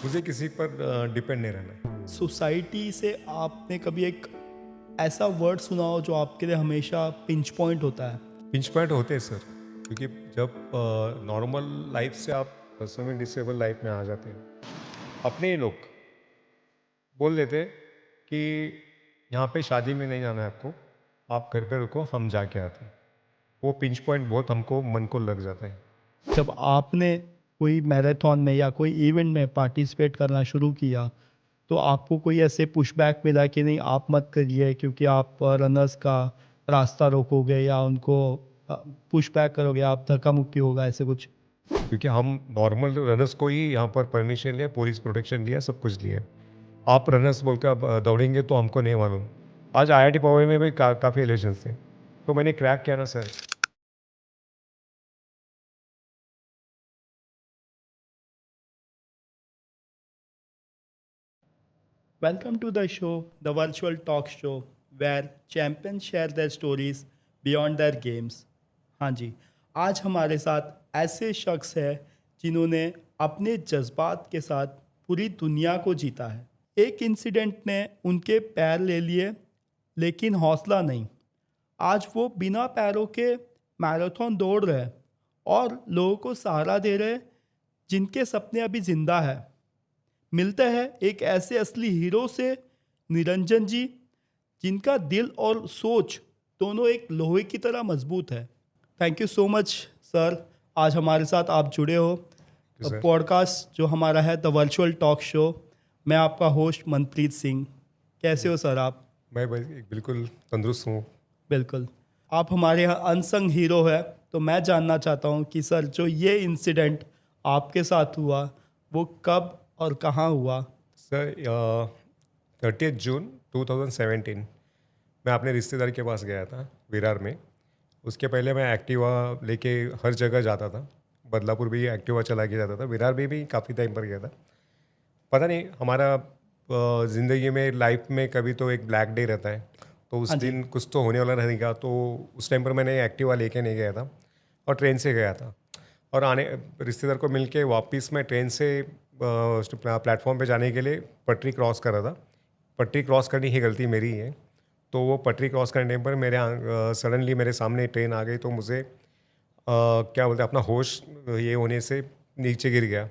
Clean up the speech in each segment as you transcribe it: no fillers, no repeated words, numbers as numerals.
मुझे किसी पर डिपेंड नहीं रहना है। सोसाइटी से आपने कभी एक ऐसा वर्ड सुना हो जो आपके लिए हमेशा पिंच पॉइंट होता है? पिंच पॉइंट होते हैं सर, क्योंकि जब नॉर्मल लाइफ से आप सेमी डिसेबल लाइफ में आ जाते हैं, अपने ही लोग बोल देते हैं कि यहाँ पे शादी में नहीं जाना है आपको, आप घर पे रुको, हम जाके आते हैं। वो पिंच पॉइंट बहुत हमको मन को लग जाता है। जब आपने कोई मैराथन में या कोई इवेंट में पार्टिसिपेट करना शुरू किया तो आपको कोई ऐसे पुशबैक मिला कि नहीं आप मत करिए क्योंकि आप रनर्स का रास्ता रोकोगे या उनको पुशबैक करोगे, आप धक्का मुक्की होगा, ऐसे कुछ? क्योंकि हम नॉर्मल रनर्स को ही यहाँ पर परमिशन लिया, पुलिस प्रोटेक्शन लिया, सब कुछ लिया। आप रनर्स बोल के आप दौड़ेंगे तो हमको नहीं मालूम। आज IIT पवई में भी काफ़ी इलेक्शन थे, तो मैंने क्रैक किया ना sir. Welcome to the show, the virtual talk show, where champions share their stories beyond their games. हाँ जी, आज हमारे साथ ऐसे शख्स है जिन्होंने अपने जज्बात के साथ पूरी दुनिया को जीता है। एक इंसिडेंट ने उनके पैर ले लिए, लेकिन हौसला नहीं। आज वो बिना पैरों के मैराथन दौड़ रहे हैं और लोगों को सहारा दे रहे हैं जिनके सपने अभी जिंदा है। मिलते हैं एक ऐसे असली हीरो से, निरंजन जी, जिनका दिल और सोच दोनों एक लोहे की तरह मजबूत है। Thank you so much sir, आज हमारे साथ आप जुड़े हो। सर पॉडकास्ट जो हमारा है द वर्चुअल टॉक शो, मैं आपका होस्ट मनप्रीत सिंह। कैसे हो सर आप? मैं भाई बिल्कुल तंदुरुस्त हूँ। बिल्कुल, आप हमारे यहाँ अनसंग हीरो है। तो मैं जानना चाहता हूँ कि सर, जो ये इंसिडेंट आपके साथ हुआ वो कब और कहाँ हुआ? सर 30 जून 2017 मैं अपने रिश्तेदार के पास गया था विरार में। उसके पहले मैं एक्टिवा लेके हर जगह जाता था। बदलापुर भी एक्टिवा चला के जाता था, विरार में भी काफ़ी टाइम पर गया था। पता नहीं हमारा ज़िंदगी में लाइफ में कभी तो एक ब्लैक डे रहता है, तो उस हाँ जी। दिन कुछ तो होने वाला रहेगा। तो उस टाइम पर मैंने एक्टिवा लेके नहीं गया था और ट्रेन से गया था। और आने रिश्तेदार को मिल के वापस मैं ट्रेन से प्लेटफॉर्म पे जाने के लिए पटरी क्रॉस कर रहा था। पटरी क्रॉस करनी ही गलती मेरी है। तो वो पटरी क्रॉस करने पर मेरे सडनली मेरे सामने ट्रेन आ गई, तो मुझे क्या बोलते हैं, अपना होश ये होने से नीचे गिर गया।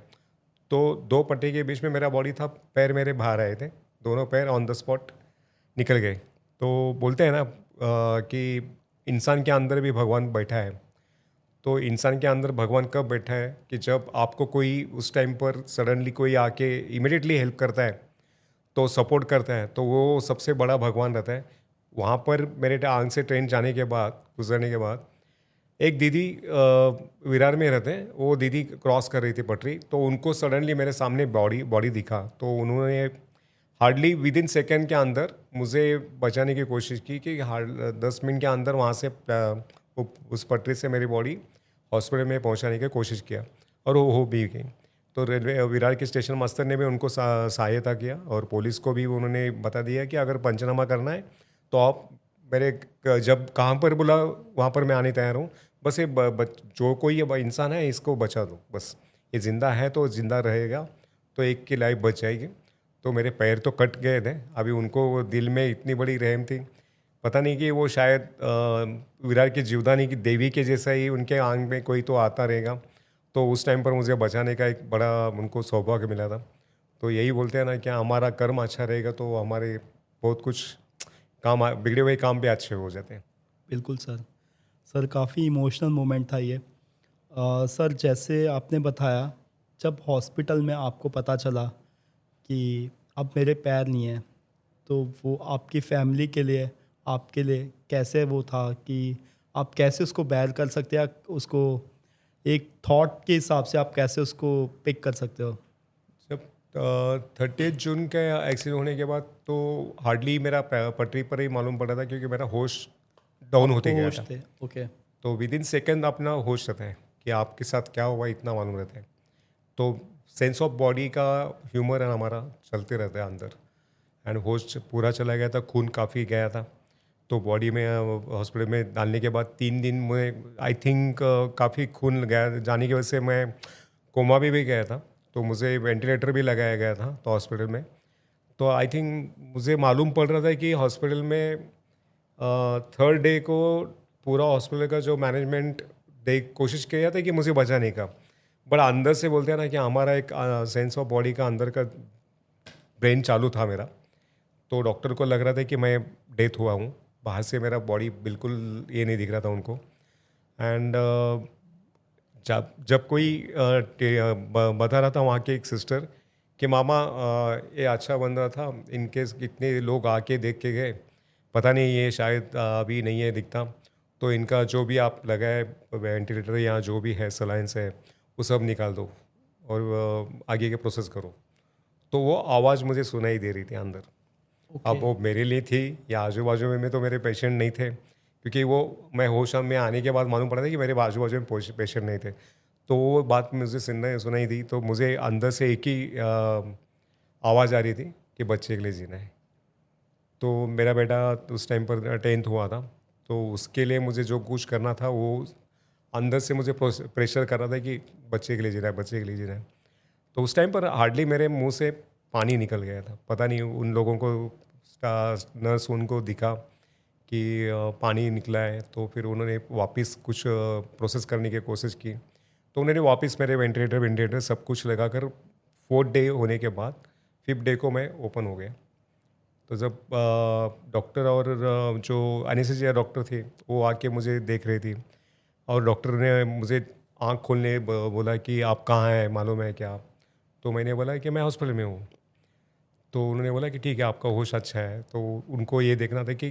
तो दो पट्टी के बीच में मेरा बॉडी था, पैर मेरे बाहर आए थे, दोनों पैर ऑन द स्पॉट निकल गए। तो बोलते हैं ना कि इंसान के अंदर भी भगवान बैठा है। तो इंसान के अंदर भगवान कब बैठा है कि जब आपको कोई उस टाइम पर सडनली कोई आके इमिडिएटली हेल्प करता है, तो सपोर्ट करता है, तो वो सबसे बड़ा भगवान रहता है। वहाँ पर मेरे आंख से ट्रेन जाने के बाद, गुजरने के बाद, एक दीदी विरार में रहते हैं, वो दीदी क्रॉस कर रही थी पटरी, तो उनको सडनली मेरे सामने बॉडी बॉडी दिखा। तो उन्होंने हार्डली विद इन सेकेंड के अंदर मुझे बचाने की कोशिश की कि 10 मिनट के अंदर वहाँ से उस पटरी से मेरी बॉडी हॉस्पिटल में पहुँचाने की कोशिश किया, और वो हो भी गई। तो रेलवे विरार के स्टेशन मास्टर ने भी उनको सहायता किया, और पुलिस को भी उन्होंने बता दिया कि अगर पंचनामा करना है तो आप मेरे जब कहाँ पर बुला वहाँ पर मैं आने तैयार हूँ। बस ये जो कोई ये इंसान है इसको बचा दो, बस ये ज़िंदा है तो ज़िंदा रहेगा, तो एक की लाइफ बच जाएगी। तो मेरे पैर तो कट गए थे, अभी उनको दिल में इतनी बड़ी रहम थी, पता नहीं कि वो शायद विरार की जीवदानी की देवी के जैसा ही उनके आंग में कोई तो आता रहेगा। तो उस टाइम पर मुझे बचाने का एक बड़ा उनको सौभाग्य मिला था। तो यही बोलते हैं ना कि हमारा कर्म अच्छा रहेगा तो हमारे बहुत कुछ बिगड़े हुए काम भी अच्छे हो जाते हैं। बिल्कुल सर। सर, काफ़ी इमोशनल मोमेंट था ये। सर, जैसे आपने बताया, जब हॉस्पिटल में आपको पता चला कि अब मेरे पैर नहीं हैं, तो वो आपकी फैमिली के लिए, आपके लिए कैसे वो था कि आप कैसे उसको बैर कर सकते हैं, उसको एक थॉट के हिसाब से आप कैसे उसको पिक कर सकते हो? जब 30 जून का एक्सीडेंट होने के बाद तो हार्डली मेरा पटरी पर ही मालूम पड़ा था, क्योंकि मेरा होश डाउन होते आपको गया होश था। थे? ओके। तो विद इन सेकेंड अपना होश रहता है कि आपके साथ क्या हुआ, इतना मालूम रहता है। तो सेंस ऑफ बॉडी का ह्यूमर है हमारा चलते रहता है अंदर, एंड होश पूरा चला गया था, खून काफ़ी गया था। तो बॉडी में हॉस्पिटल में डालने के बाद 3 दिन में आई थिंक काफ़ी खून गया, जाने की वजह से मैं कोमा भी गया था। तो मुझे वेंटिलेटर भी लगाया गया था तो हॉस्पिटल में। तो आई थिंक मुझे मालूम पड़ रहा था कि हॉस्पिटल में थर्ड डे को पूरा हॉस्पिटल का जो मैनेजमेंट देख कोशिश किया था कि मुझे बचाने का, बट अंदर से बोलते हैं ना कि हमारा एक सेंस ऑफ बॉडी का अंदर का ब्रेन चालू था मेरा। तो डॉक्टर को लग रहा था कि मैं डेथ हुआ हूँ, बाहर से मेरा बॉडी बिल्कुल ये नहीं दिख रहा था उनको। एंड जब जब कोई बता रहा था वहाँ के एक सिस्टर कि मामा ये अच्छा बंदा था, इनकेस कितने लोग आके देख के गए, पता नहीं ये शायद अभी नहीं है दिखता, तो इनका जो भी आप लगाए वेंटिलेटर या जो भी है सलाइंस है वो सब निकाल दो और आगे के प्रोसेस करो। तो वो आवाज़ मुझे सुनाई दे रही थी अंदर। अब ओके। वो मेरे लिए थी या आजू बाजू में तो मेरे पेशेंट नहीं थे, क्योंकि वो मैं होश में आने के बाद मालूम पड़ा था कि मेरे आजू बाजू में पेशेंट नहीं थे। तो वो बात मुझे सुनाई दी, तो मुझे अंदर से एक ही आवाज़ आ रही थी कि बच्चे के लिए जीना है। तो मेरा बेटा उस टाइम पर 10th हुआ था, तो उसके लिए मुझे जो कुछ करना था वो अंदर से मुझे प्रेशर कर रहा था कि बच्चे के लिए जीना है, बच्चे के लिए जीना है। तो उस टाइम पर हार्डली मेरे मुंह से पानी निकल गया था। पता नहीं उन लोगों को नर्स उनको दिखा कि पानी निकला है, तो फिर उन्होंने वापस कुछ प्रोसेस करने की कोशिश की। तो उन्होंने वापस मेरे वेंटिलेटर सब कुछ लगाकर 4th डे होने के बाद 5th डे को मैं ओपन हो गया। तो जब डॉक्टर और जो एनेस्थीसिया डॉक्टर थे वो आके मुझे देख रही थी, और डॉक्टर ने मुझे आँख खोलने बोला कि आप कहाँ हैं, मालूम है क्या? तो मैंने बोला कि मैं हॉस्पिटल में हूँ। तो उन्होंने बोला कि ठीक है, आपका होश अच्छा है। तो उनको ये देखना था कि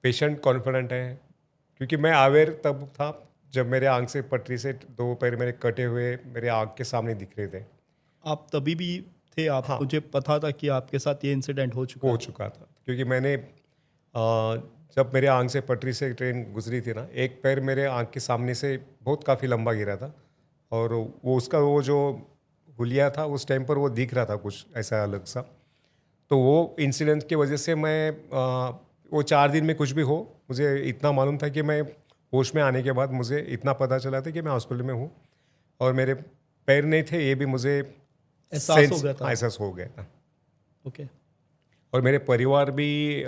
पेशेंट कॉन्फिडेंट है, क्योंकि मैं अवेयर तब था जब मेरे आँख से पटरी से 2 पैर मेरे कटे हुए मेरे आँख के सामने दिख रहे थे। आप तभी भी थे, आप हाँ, मुझे पता था कि आपके साथ ये इंसिडेंट हो चुका हो है। चुका था, क्योंकि मैंने जब मेरे आँख से पटरी से ट्रेन गुजरी थी ना, एक पैर मेरे आँख के सामने से बहुत काफ़ी लंबा गिरा था, और वो उसका वो जो हुलिया था उस टाइम पर वो दिख रहा था कुछ ऐसा अलग सा। तो वो इंसिडेंट की वजह से मैं वो 4 दिन में कुछ भी हो, मुझे इतना मालूम था कि मैं होश में आने के बाद मुझे इतना पता चला था कि मैं हॉस्पिटल में हूँ, और मेरे पैर नहीं थे, ये भी मुझे एहसास हो गया था। एहसास हो गया था। ओके। और मेरे परिवार भी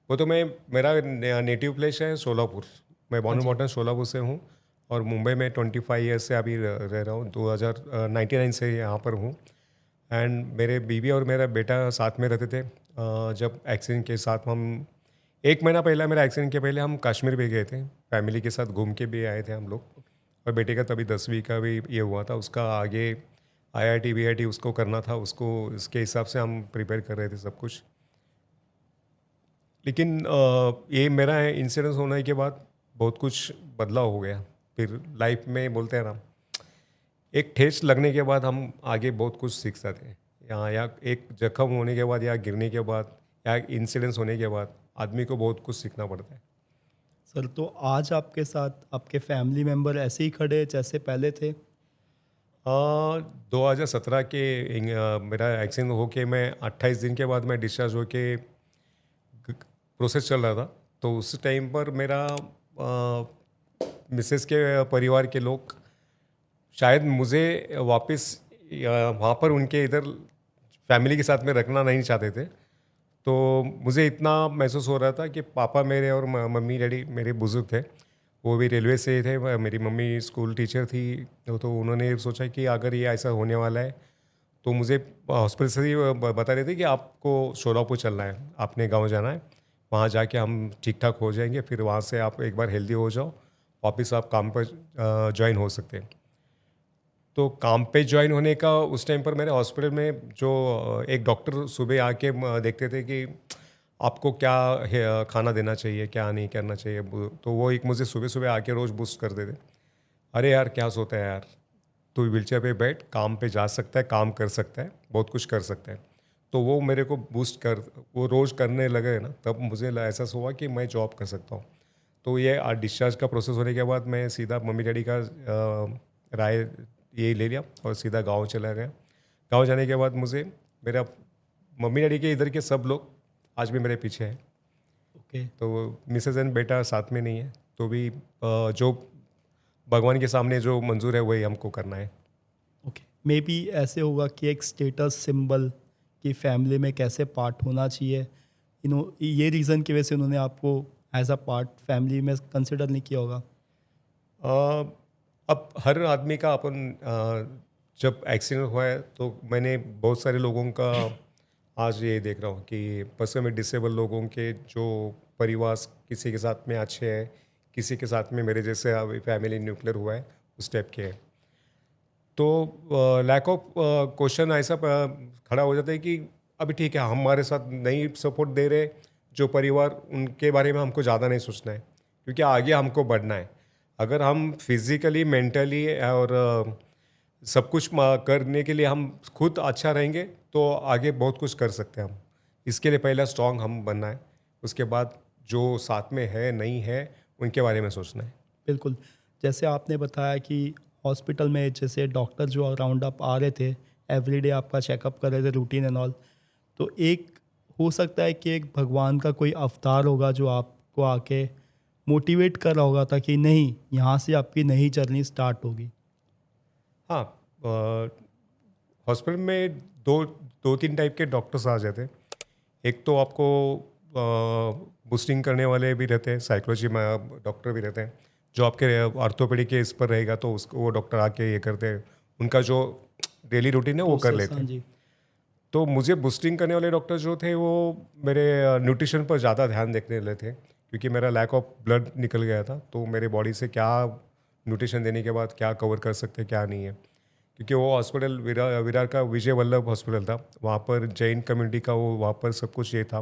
वो तो मैं मेरा नेटिव प्लेस है सोलापुर। मैं हाँ बॉर्न जी। बॉटन सोलापुर से हूँ, और मुंबई में 25 ईयर्स से अभी रह रहा हूँ, 2099 से यहाँ पर हूँ। एंड मेरे बीवी और मेरा बेटा साथ में रहते थे। जब एक्सीडेंट के साथ हम 1 महीना पहले, मेरा एक्सीडेंट के पहले हम कश्मीर भी गए थे, फैमिली के साथ घूम के भी आए थे हम लोग। और बेटे का तभी 10वीं का भी ये हुआ था, उसका आगे IIT BIT उसको करना था, उसको इसके हिसाब से हम प्रिपेयर कर रहे थे सब कुछ। लेकिन ये मेरा इंसिडेंस होने के बाद बहुत कुछ बदलाव हो गया। फिर लाइफ में बोलते हैं ना, एक ठेस लगने के बाद हम आगे बहुत कुछ सीख सकते हैं। या एक जख्म होने के बाद, या गिरने के बाद, या इंसिडेंस होने के बाद आदमी को बहुत कुछ सीखना पड़ता है। सर, तो आज आपके साथ आपके फैमिली मेंबर ऐसे ही खड़े हैं जैसे पहले थे? 2017 के मेरा एक्सीडेंट होके मैं 28 दिन के बाद मैं डिस्चार्ज होके प्रोसेस चल रहा था। तो उस टाइम पर मेरा मिसेस के परिवार के लोग शायद मुझे वापस वहाँ पर उनके इधर फैमिली के साथ में रखना नहीं चाहते थे। तो मुझे इतना महसूस हो रहा था कि पापा मेरे और मम्मी डैडी मेरे बुज़ुर्ग थे, वो भी रेलवे से थे, मेरी मम्मी स्कूल टीचर थी। तो उन्होंने सोचा कि अगर ये ऐसा होने वाला है, तो मुझे हॉस्पिटल से ही बता रहे थे कि आपको शोलापुर चलना है, आपने गांव जाना है, वहाँ जाके हम ठीक ठाक हो जाएंगे, फिर वहाँ से आप एक बार हेल्दी हो जाओ, वापस आप काम पर ज्वाइन हो सकते हैं। तो काम पे ज्वाइन होने का उस टाइम पर मेरे हॉस्पिटल में जो एक डॉक्टर सुबह आके देखते थे कि आपको क्या खाना देना चाहिए, क्या नहीं करना चाहिए। तो वो एक मुझे सुबह सुबह आके रोज़ बूस्ट करते थे, अरे यार क्या सोता है यार, तू व्हीलचेयर पे बैठ, काम पे जा सकता है, काम कर सकता है, बहुत कुछ कर सकता है। तो वो मेरे को बूस्ट कर, वो रोज़ करने लगे ना, तब मुझे एहसास हुआ कि मैं जॉब कर सकता हूँ। तो ये डिस्चार्ज का प्रोसेस होने के बाद मैं सीधा मम्मी डैडी का राय ये ले लिया और सीधा गांव चला गया। गांव जाने के बाद मुझे मेरा मम्मी डैडी के इधर के सब लोग आज भी मेरे पीछे हैं। ओके। तो मिसेज एंड बेटा साथ में नहीं है, तो भी जो भगवान के सामने जो मंजूर है वही हमको करना है। ओके। मे बी ऐसे होगा कि एक स्टेटस सिंबल कि फैमिली में कैसे पार्ट होना चाहिए, ये रीज़न की वजह से उन्होंने आपको एज अ पार्ट फैमिली में कंसिडर नहीं किया होगा। अ, अब हर आदमी का अपन जब एक्सीडेंट हुआ है तो मैंने बहुत सारे लोगों का आज ये देख रहा हूँ कि पर्सन में डिसेबल लोगों के जो परिवार किसी के साथ में अच्छे हैं, किसी के साथ में मेरे जैसे अभी फैमिली न्यूक्लियर हुआ है उस टाइप के हैं। तो लैक ऑफ क्वेश्चन ऐसा खड़ा हो जाता है कि अभी ठीक है हमारे साथ नहीं सपोर्ट दे रहे जो परिवार, उनके बारे में हमको ज़्यादा नहीं सोचना है क्योंकि आगे हमको बढ़ना है। अगर हम फिजिकली मेंटली और सब कुछ करने के लिए हम खुद अच्छा रहेंगे तो आगे बहुत कुछ कर सकते हैं हम। इसके लिए पहला स्ट्रांग हम बनना है, उसके बाद जो साथ में है नहीं है उनके बारे में सोचना है। बिल्कुल, जैसे आपने बताया कि हॉस्पिटल में जैसे डॉक्टर जो अराउंड आप आ रहे थे, एवरीडे आपका चेकअप कर रहे थे, रूटीन एंड ऑल, तो एक हो सकता है कि एक भगवान का कोई अवतार होगा जो आपको आके मोटिवेट कर रहा होगा था कि नहीं, यहाँ से आपकी नई जर्नी स्टार्ट होगी। हाँ, हॉस्पिटल में दो तीन टाइप के डॉक्टर्स आ जाते हैं। एक तो आपको बूस्टिंग करने वाले भी रहते हैं, साइकोलॉजी में डॉक्टर भी रहते हैं जो आपके ऑर्थोपेडिक के इस पर रहेगा तो उसको वो डॉक्टर आके ये करते हैं, उनका जो डेली रूटीन है वो कर लेते हाँ हैं। जी। तो मुझे बूस्टिंग करने वाले डॉक्टर जो थे वो मेरे न्यूट्रिशन पर ज़्यादा ध्यान देखने वाले थे क्योंकि मेरा लैक ऑफ ब्लड निकल गया था। तो मेरे बॉडी से क्या न्यूट्रिशन देने के बाद क्या कवर कर सकते क्या नहीं है, क्योंकि वो हॉस्पिटल विरार का विजय वल्लभ हॉस्पिटल था, वहाँ पर जैन कम्युनिटी का वो वहाँ पर सब कुछ ये था।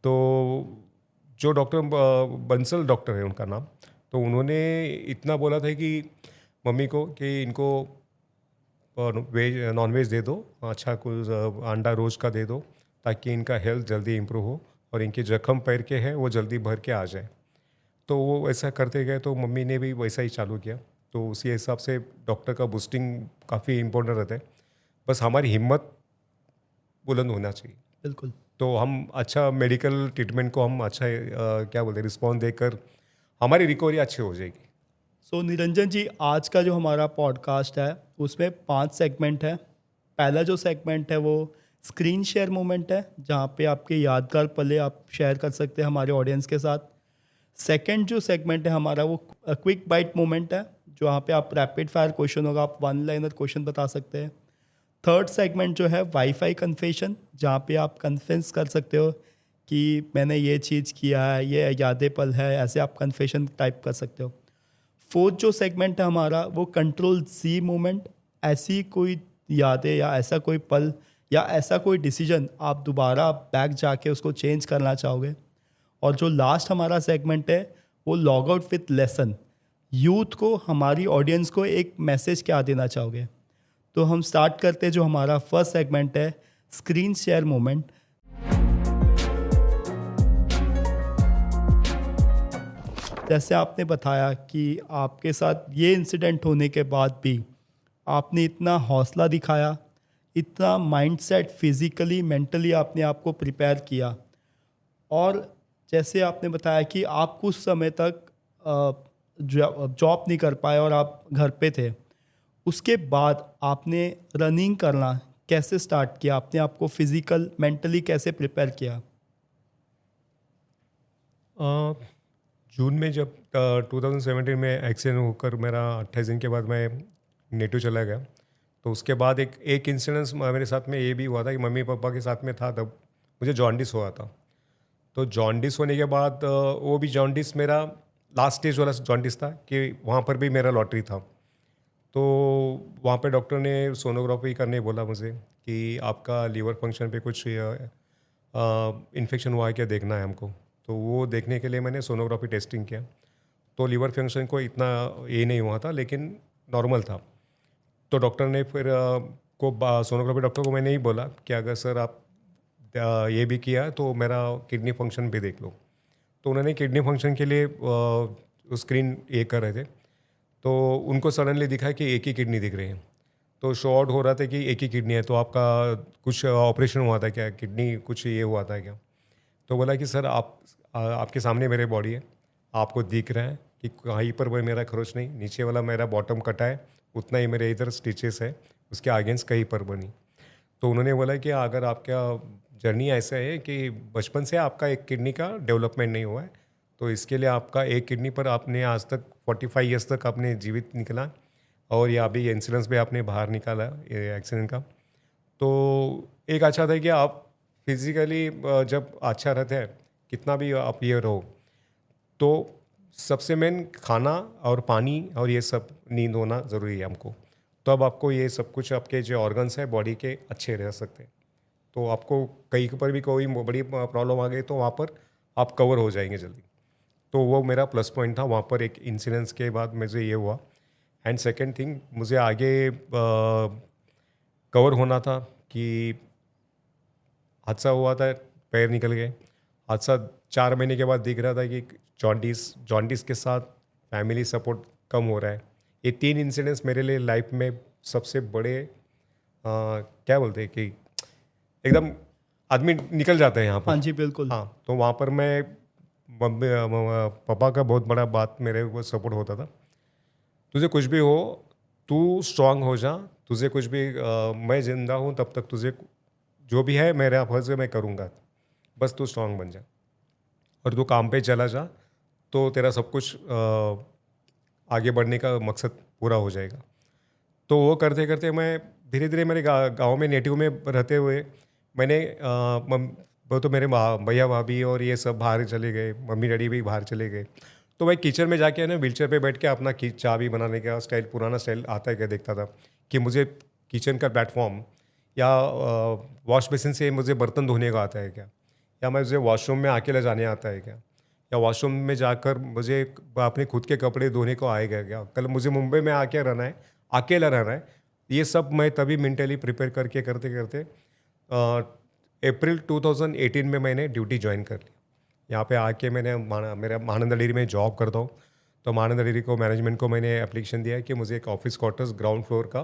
तो जो डॉक्टर बंसल डॉक्टर है उनका नाम, तो उन्होंने इतना बोला था कि मम्मी को कि इनको वेज नॉन वेज दे दो, अच्छा कुछ अंडा रोज का दे दो ताकि इनका हेल्थ जल्दी इम्प्रूव हो और इनके जख्म पैर के हैं वो जल्दी भर के आ जाए। तो वो ऐसा करते गए तो मम्मी ने भी वैसा ही चालू किया। तो उसी हिसाब से डॉक्टर का बूस्टिंग काफ़ी इम्पोर्टेंट रहता है, बस हमारी हिम्मत बुलंद होना चाहिए। बिल्कुल। तो हम अच्छा मेडिकल ट्रीटमेंट को हम अच्छा क्या बोलते हैं रिस्पॉन्स देकर हमारी रिकवरी अच्छी हो जाएगी। सो निरंजन जी, आज का जो हमारा पॉडकास्ट है उसमें 5 सेगमेंट है। पहला जो सेगमेंट है वो स्क्रीन शेयर मोमेंट है, जहाँ पे आपके यादगार पले आप शेयर कर सकते हैं हमारे ऑडियंस के साथ। सेकंड जो सेगमेंट है हमारा वो क्विक बाइट मोमेंट है, जहाँ पे आप रैपिड फायर क्वेश्चन होगा, आप वन लाइनर क्वेश्चन बता सकते हैं। थर्ड सेगमेंट जो है वाईफाई कन्फेशन, जहाँ पे आप कन्फेंस कर सकते हो कि मैंने ये चीज़ किया है, ये यादें पल है, ऐसे आप कन्फेशन टाइप कर सकते हो। फोर्थ जो सेगमेंट है हमारा वो कंट्रोल सी मोमेंट, ऐसी कोई यादें या ऐसा कोई पल या ऐसा कोई डिसीजन आप दोबारा बैक जाके उसको चेंज करना चाहोगे। और जो लास्ट हमारा सेगमेंट है वो log out with lesson, youth को, हमारी ऑडियंस को एक मैसेज क्या देना चाहोगे। तो हम स्टार्ट करते हैं, जो हमारा फर्स्ट सेगमेंट है स्क्रीन शेयर मोमेंट। जैसे आपने बताया कि आपके साथ ये इंसिडेंट होने के बाद भी आपने इतना हौसला दिखाया, इतना माइंडसेट फिज़िकली मेंटली आपने आपको प्रिपेयर किया, और जैसे आपने बताया कि आप कुछ समय तक जॉब नहीं कर पाए और आप घर पे थे, उसके बाद आपने रनिंग करना कैसे स्टार्ट किया, आपने आपको फिज़िकल मेंटली कैसे प्रिपेयर किया। जून में जब 2017 में एक्सीडेंट होकर मेरा 28 दिन के बाद मैं नेटिव चला गया, तो उसके बाद एक इंसिडेंस मेरे साथ में ये भी हुआ था कि मम्मी पापा के साथ में था, तब मुझे जॉन्डिस हुआ था। तो जॉन्डिस होने के बाद वो भी जॉन्डिस मेरा लास्ट स्टेज वाला जॉन्डिस था कि वहाँ पर भी मेरा लॉटरी था। तो वहाँ पे डॉक्टर ने सोनोग्राफी करने बोला मुझे कि आपका लीवर फंक्शन पे कुछ इन्फेक्शन हुआ है क्या, देखना है हमको। तो वो देखने के लिए मैंने सोनोग्राफी टेस्टिंग किया, तो लीवर फंक्शन को इतना ये नहीं हुआ था लेकिन नॉर्मल था। तो डॉक्टर ने फिर सोनोग्राफी डॉक्टर को मैंने ही बोला कि अगर सर आप ये भी किया तो मेरा किडनी फंक्शन भी देख लो। तो उन्होंने किडनी फंक्शन के लिए स्क्रीन ये कर रहे थे, तो उनको सडनली दिखा कि एक ही किडनी दिख रही है। तो शॉर्ट हो रहा था कि एक ही किडनी है, तो आपका कुछ ऑपरेशन हुआ था क्या, किडनी कुछ ये हुआ था क्या। तो बोला कि सर आपके सामने मेरे बॉडी है, आपको दिख रहा है कि कहीं पर वो मेरा खरोच नहीं, नीचे वाला मेरा बॉटम कटा है, उतना ही मेरे इधर स्टिचेस है, उसके अगेंस्ट कहीं पर बनी। तो उन्होंने बोला कि अगर आपका जर्नी ऐसा है कि बचपन से आपका एक किडनी का डेवलपमेंट नहीं हुआ है, तो इसके लिए आपका एक किडनी पर आपने आज तक 45 ईयर्स तक आपने जीवित निकला, और ये अभी इंश्योरेंस भी आपने बाहर निकाला ये एक्सीडेंट का। तो एक अच्छा था कि आप फिजिकली जब अच्छा रहते हैं, कितना भी आप ये रहो, तो सबसे मेन खाना और पानी और ये सब नींद होना ज़रूरी है हमको। तब आपको ये सब कुछ आपके जो ऑर्गन्स है बॉडी के अच्छे रह सकते हैं। तो आपको कहीं पर भी कोई बड़ी प्रॉब्लम आ गई तो वहाँ पर आप कवर हो जाएंगे जल्दी। तो वो मेरा प्लस पॉइंट था वहाँ पर। एक इंसिडेंस के बाद मुझे ये हुआ। एंड सेकेंड थिंग, मुझे आगे कवर होना था कि हादसा हुआ था, पैर निकल गए। हादसा 4 महीने के बाद दिख रहा था कि जॉन्डिस के साथ फैमिली सपोर्ट कम हो रहा है। ये 3 इंसिडेंट्स मेरे लिए लाइफ में सबसे बड़े क्या बोलते हैं कि एकदम आदमी निकल जाता है यहाँ पर। हाँ जी, बिल्कुल। हाँ, तो वहाँ पर मैं पापा का बहुत बड़ा बात मेरे को सपोर्ट होता था। तुझे कुछ भी हो, तू स्ट्रांग हो जा, तुझे कुछ भी मैं जिंदा हूँ तब तक तुझे जो भी है मेरा फर्ज है मैं करूँगा, बस तू स्ट्रांग बन जा और तू काम पे चला जा, तो तेरा सब कुछ आगे बढ़ने का मकसद पूरा हो जाएगा। तो वो करते करते मैं धीरे धीरे मेरे गांव में नेटिव में रहते हुए मैंने वो तो मेरे भैया भाभी और ये सब बाहर चले गए, मम्मी डैडी भी बाहर चले गए। तो भाई किचन में जाके ना व्हीलचेयर पे बैठ के अपना चाय भी बनाने का स्टाइल, पुराना स्टाइल आता है क्या देखता था कि मुझे किचन का प्लेटफॉर्म या वॉश बेसिन से मुझे बर्तन धोने का आता है क्या, या मुझे वॉशरूम में अकेला जाने आता है क्या, या वॉशरूम में जाकर मुझे अपने खुद के कपड़े धोने को आएगा क्या, कल मुझे मुंबई में आके रहना है, अकेला रहना है। ये सब मैं तभी मेंटली प्रिपेयर करके करते करते अप्रैल 2018 में मैंने ड्यूटी ज्वाइन कर ली। यहाँ पे आके मैंने मेरा महानंदा डेयरी में जॉब करता हूँ। तो महानंदा डेयरी को मैनेजमेंट को मैंने एप्लीकेशन दिया है कि मुझे एक ऑफिस क्वार्टर्स ग्राउंड फ्लोर का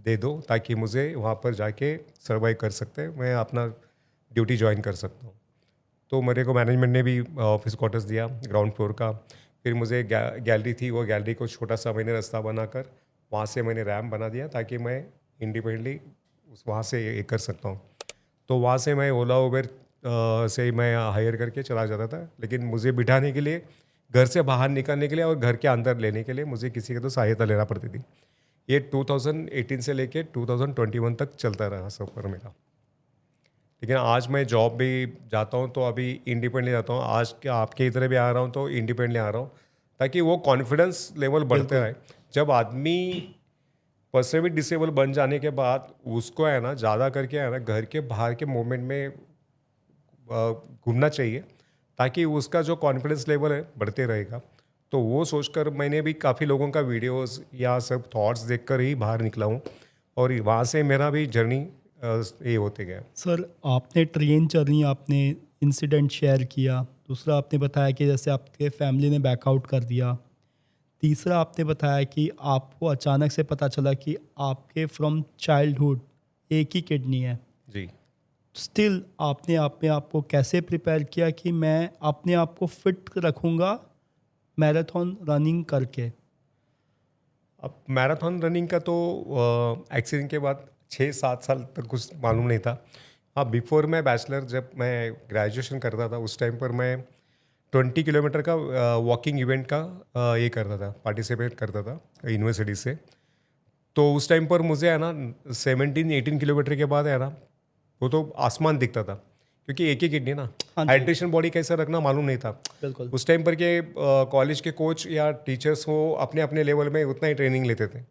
दे दो, ताकि मुझे वहाँ पर जाके सर्वाइव कर सकते हैं, मैं अपना ड्यूटी ज्वाइन कर सकता हूँ। तो मेरे को मैनेजमेंट ने भी ऑफिस क्वार्टर्स दिया ग्राउंड फ्लोर का। फिर मुझे गैलरी थी, वो गैलरी को छोटा सा मैंने रास्ता बनाकर वहाँ से मैंने रैम्प बना दिया ताकि मैं इंडिपेंडेंटली वहाँ से ये कर सकता हूँ। तो वहाँ से मैं ओला उबेर से मैं हायर करके चला जाता था, लेकिन मुझे बिठाने के लिए, घर से बाहर निकलने के लिए और घर के अंदर लेने के लिए मुझे किसी की तो सहायता लेना पड़ती थी। ये 2018 से लेके 2021 तक चलता रहा सफ़र मेरा। लेकिन आज मैं जॉब भी जाता हूँ तो अभी इंडिपेंडेंटली जाता हूँ। आज क्या आपके इधर भी आ रहा हूँ तो इंडिपेंडेंटली आ रहा हूँ, ताकि वो कॉन्फिडेंस लेवल बढ़ते रहे। जब आदमी पर्सन भी डिसेबल बन जाने के बाद उसको है ना ज़्यादा करके है ना घर के बाहर के मोमेंट में घूमना चाहिए, ताकि उसका जो कॉन्फिडेंस लेवल है बढ़ते रहेगा। तो वो सोचकर मैंने भी काफ़ी लोगों का वीडियोस या सब थॉट्स देखकर ही बाहर निकला हूँ, और वहाँ से मेरा भी जर्नी ये होते गया। सर, आपने ट्रेन जर्नी, आपने इंसिडेंट शेयर किया। दूसरा, आपने बताया कि जैसे आपके फैमिली ने बैकआउट कर दिया। तीसरा, आपने बताया कि आपको अचानक से पता चला कि आपके फ्रॉम चाइल्डहुड एक ही किडनी है। जी। स्टिल आपने अपने आप को कैसे प्रिपेयर किया कि मैं अपने आप को फिट रखूँगा मैराथन रनिंग करके? अब मैराथन रनिंग का तो एक्सीडेंट के बाद 6-7 साल तक कुछ मालूम नहीं था। हाँ, बिफोर मैं बैचलर, जब मैं ग्रेजुएशन करता था उस टाइम पर मैं 20 किलोमीटर का वॉकिंग इवेंट का ये करता था, पार्टिसिपेट करता था यूनिवर्सिटी से। तो उस टाइम पर मुझे है ना 17-18 किलोमीटर के बाद है ना वो तो आसमान दिखता था, क्योंकि एक ही किडनी ना, हाँ जी। हाइड्रेशन बॉडी कैसे रखना मालूम नहीं था। बिल्कुल। उस टाइम पर के कॉलेज के कोच या टीचर्स वो अपने अपने लेवल में उतना ही ट्रेनिंग लेते थे।